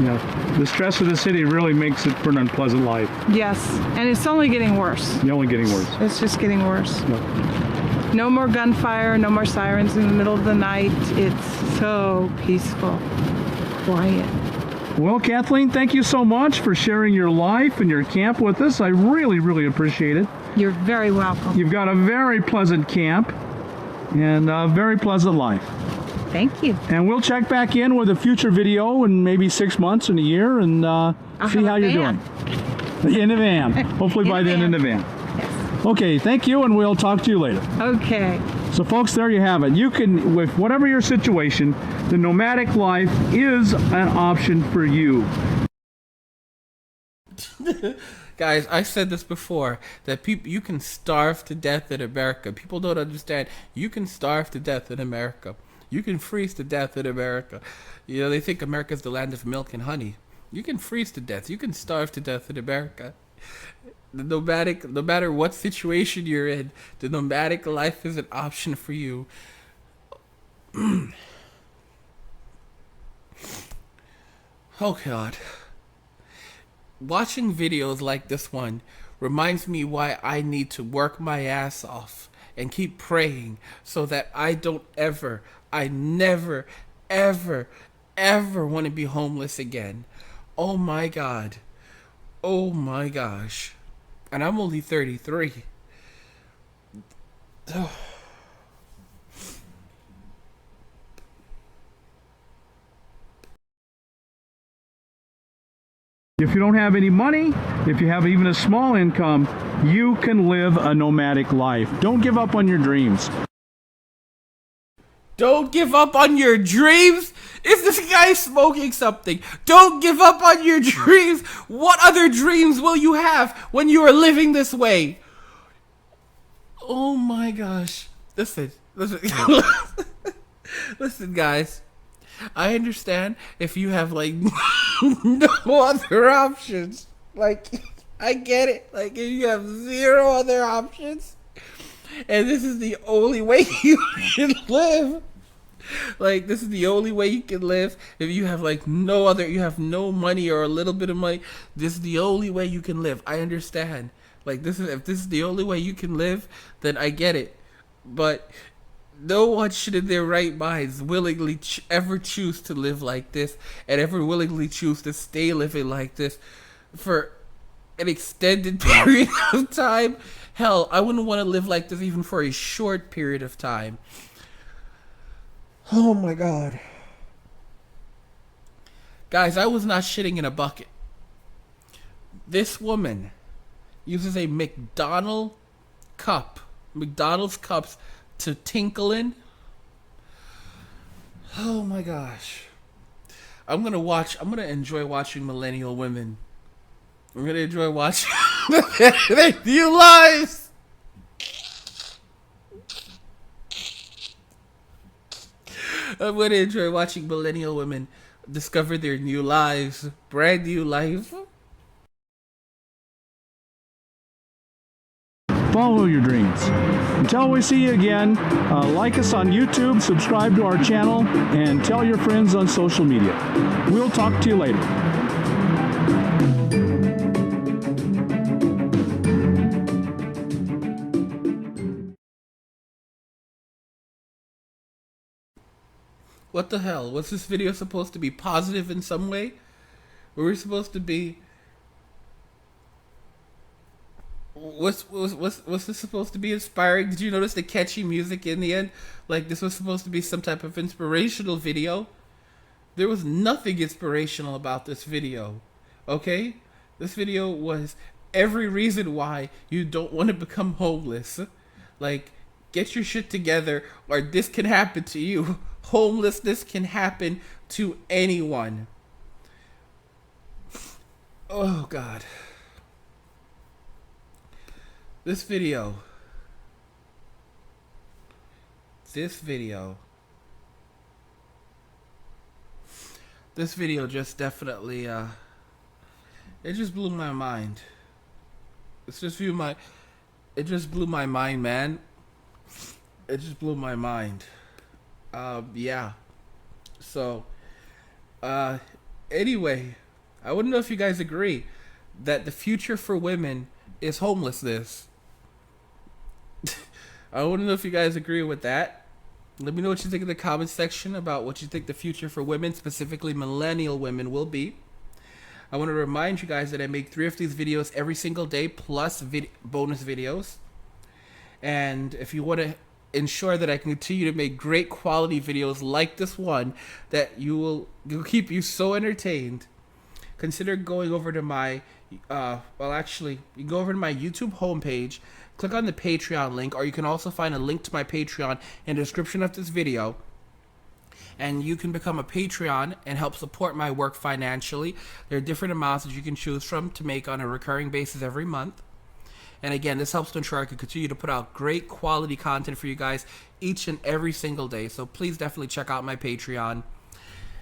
Yeah, the stress of the city really makes it for an unpleasant life. Yes, and it's only getting worse. It's only getting worse. It's just getting worse. Yeah. No more gunfire, no more sirens in the middle of the night. It's so peaceful, quiet. Well, Kathleen, thank you so much for sharing your life and your camp with us. I really, really appreciate it. You're very welcome. You've got a very pleasant camp and a very pleasant life. Thank you. And we'll check back in with a future video in maybe 6 months and a year and see how you're doing. In a van. Hopefully by then in a van. Yes. Okay, thank you, and we'll talk to you later. Okay. So folks, there you have it. You can, with whatever your situation, the nomadic life is an option for you. Guys, I said this before, that you can starve to death in America. People don't understand. You can starve to death in America. You can freeze to death in America. You know, they think America's the land of milk and honey. You can freeze to death. You can starve to death in America. The nomadic, no matter what situation you're in, the nomadic life is an option for you. Oh God. Watching videos like this one reminds me why I need to work my ass off and keep praying so that I never, ever want to be homeless again. Oh my God. Oh my gosh. And I'm only 33. Oh. If you don't have any money, if you have even a small income, you can live a nomadic life. Don't give up on your dreams. Don't give up on your dreams. If this guy's smoking something, don't give up on your dreams. What other dreams will you have when you are living this way? Oh my gosh. Listen. Listen, guys. I understand if you have like no other options. Like, I get it. Like, if you have zero other options and this is the only way you can live. Like, this is the only way you can live. If you have like you have no money or a little bit of money, this is the only way you can live. I understand. Like, if this is the only way you can live, then I get it. But no one should in their right minds willingly ever choose to live like this, and ever willingly choose to stay living like this for an extended period of time. Hell, I wouldn't want to live like this even for a short period of time. Oh my God. Guys, I was not shitting in a bucket. This woman uses a McDonald's cups to tinkle in. Oh my gosh. I'm gonna enjoy watching millennial women. I'm gonna enjoy watching their new lives. I'm gonna enjoy watching millennial women discover their new lives, brand new life. Follow your dreams. Until we see you again, like us on YouTube, subscribe to our channel, and tell your friends on social media. We'll talk to you later. What the hell? Was this video supposed to be positive in some way? Were we supposed to be... Was this supposed to be inspiring? Did you notice the catchy music in the end? Like, this was supposed to be some type of inspirational video. There was nothing inspirational about this video. Okay? This video was every reason why you don't want to become homeless. Like, get your shit together or this can happen to you. Homelessness can happen to anyone. Oh God. This video just definitely it just blew my mind. It just blew my mind, man. It just blew my mind. Yeah. So, anyway, I wouldn't know if you guys agree that the future for women is homelessness. I wouldn't know if you guys agree with that. Let me know what you think in the comments section about what you think the future for women, specifically millennial women, will be. I want to remind you guys that I make 3 of these videos every single day, plus bonus videos. And if you want to ensure that I can continue to make great quality videos like this one that will keep you so entertained, consider going over to my you go over to my YouTube homepage, click on the Patreon link, or you can also find a link to my Patreon in the description of this video, and you can become a Patreon and help support my work financially. There are different amounts that you can choose from to make on a recurring basis every month. And again, this helps to ensure I can continue to put out great quality content for you guys each and every single day. So please definitely check out my Patreon.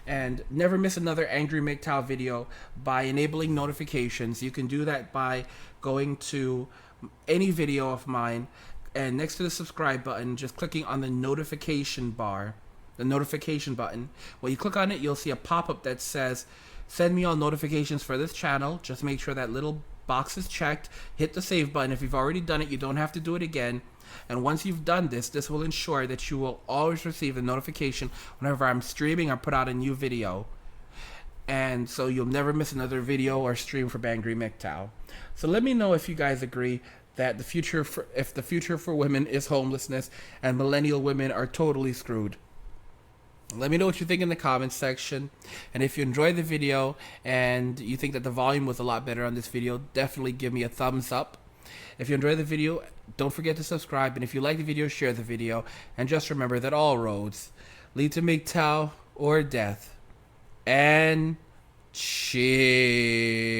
And never miss another Angry MGTOW video by enabling notifications. You can do that by going to any video of mine, and next to the subscribe button, just clicking on the notification bar, the notification button. When you click on it, you'll see a pop-up that says, send me all notifications for this channel. Just make sure that little box is checked. Hit the save button. If you've already done it, you don't have to do it again. And once you've done this, this will ensure that you will always receive a notification whenever I'm streaming or put out a new video. And so you'll never miss another video or stream from Angry MGTOW. So let me know if you guys agree that if the future for women is homelessness and millennial women are totally screwed. Let me know what you think in the comments section. And if you enjoyed the video and you think that the volume was a lot better on this video, definitely give me a thumbs up. If you enjoyed the video, don't forget to subscribe. And if you like the video, share the video. And just remember that all roads lead to MGTOW or death. And cheers.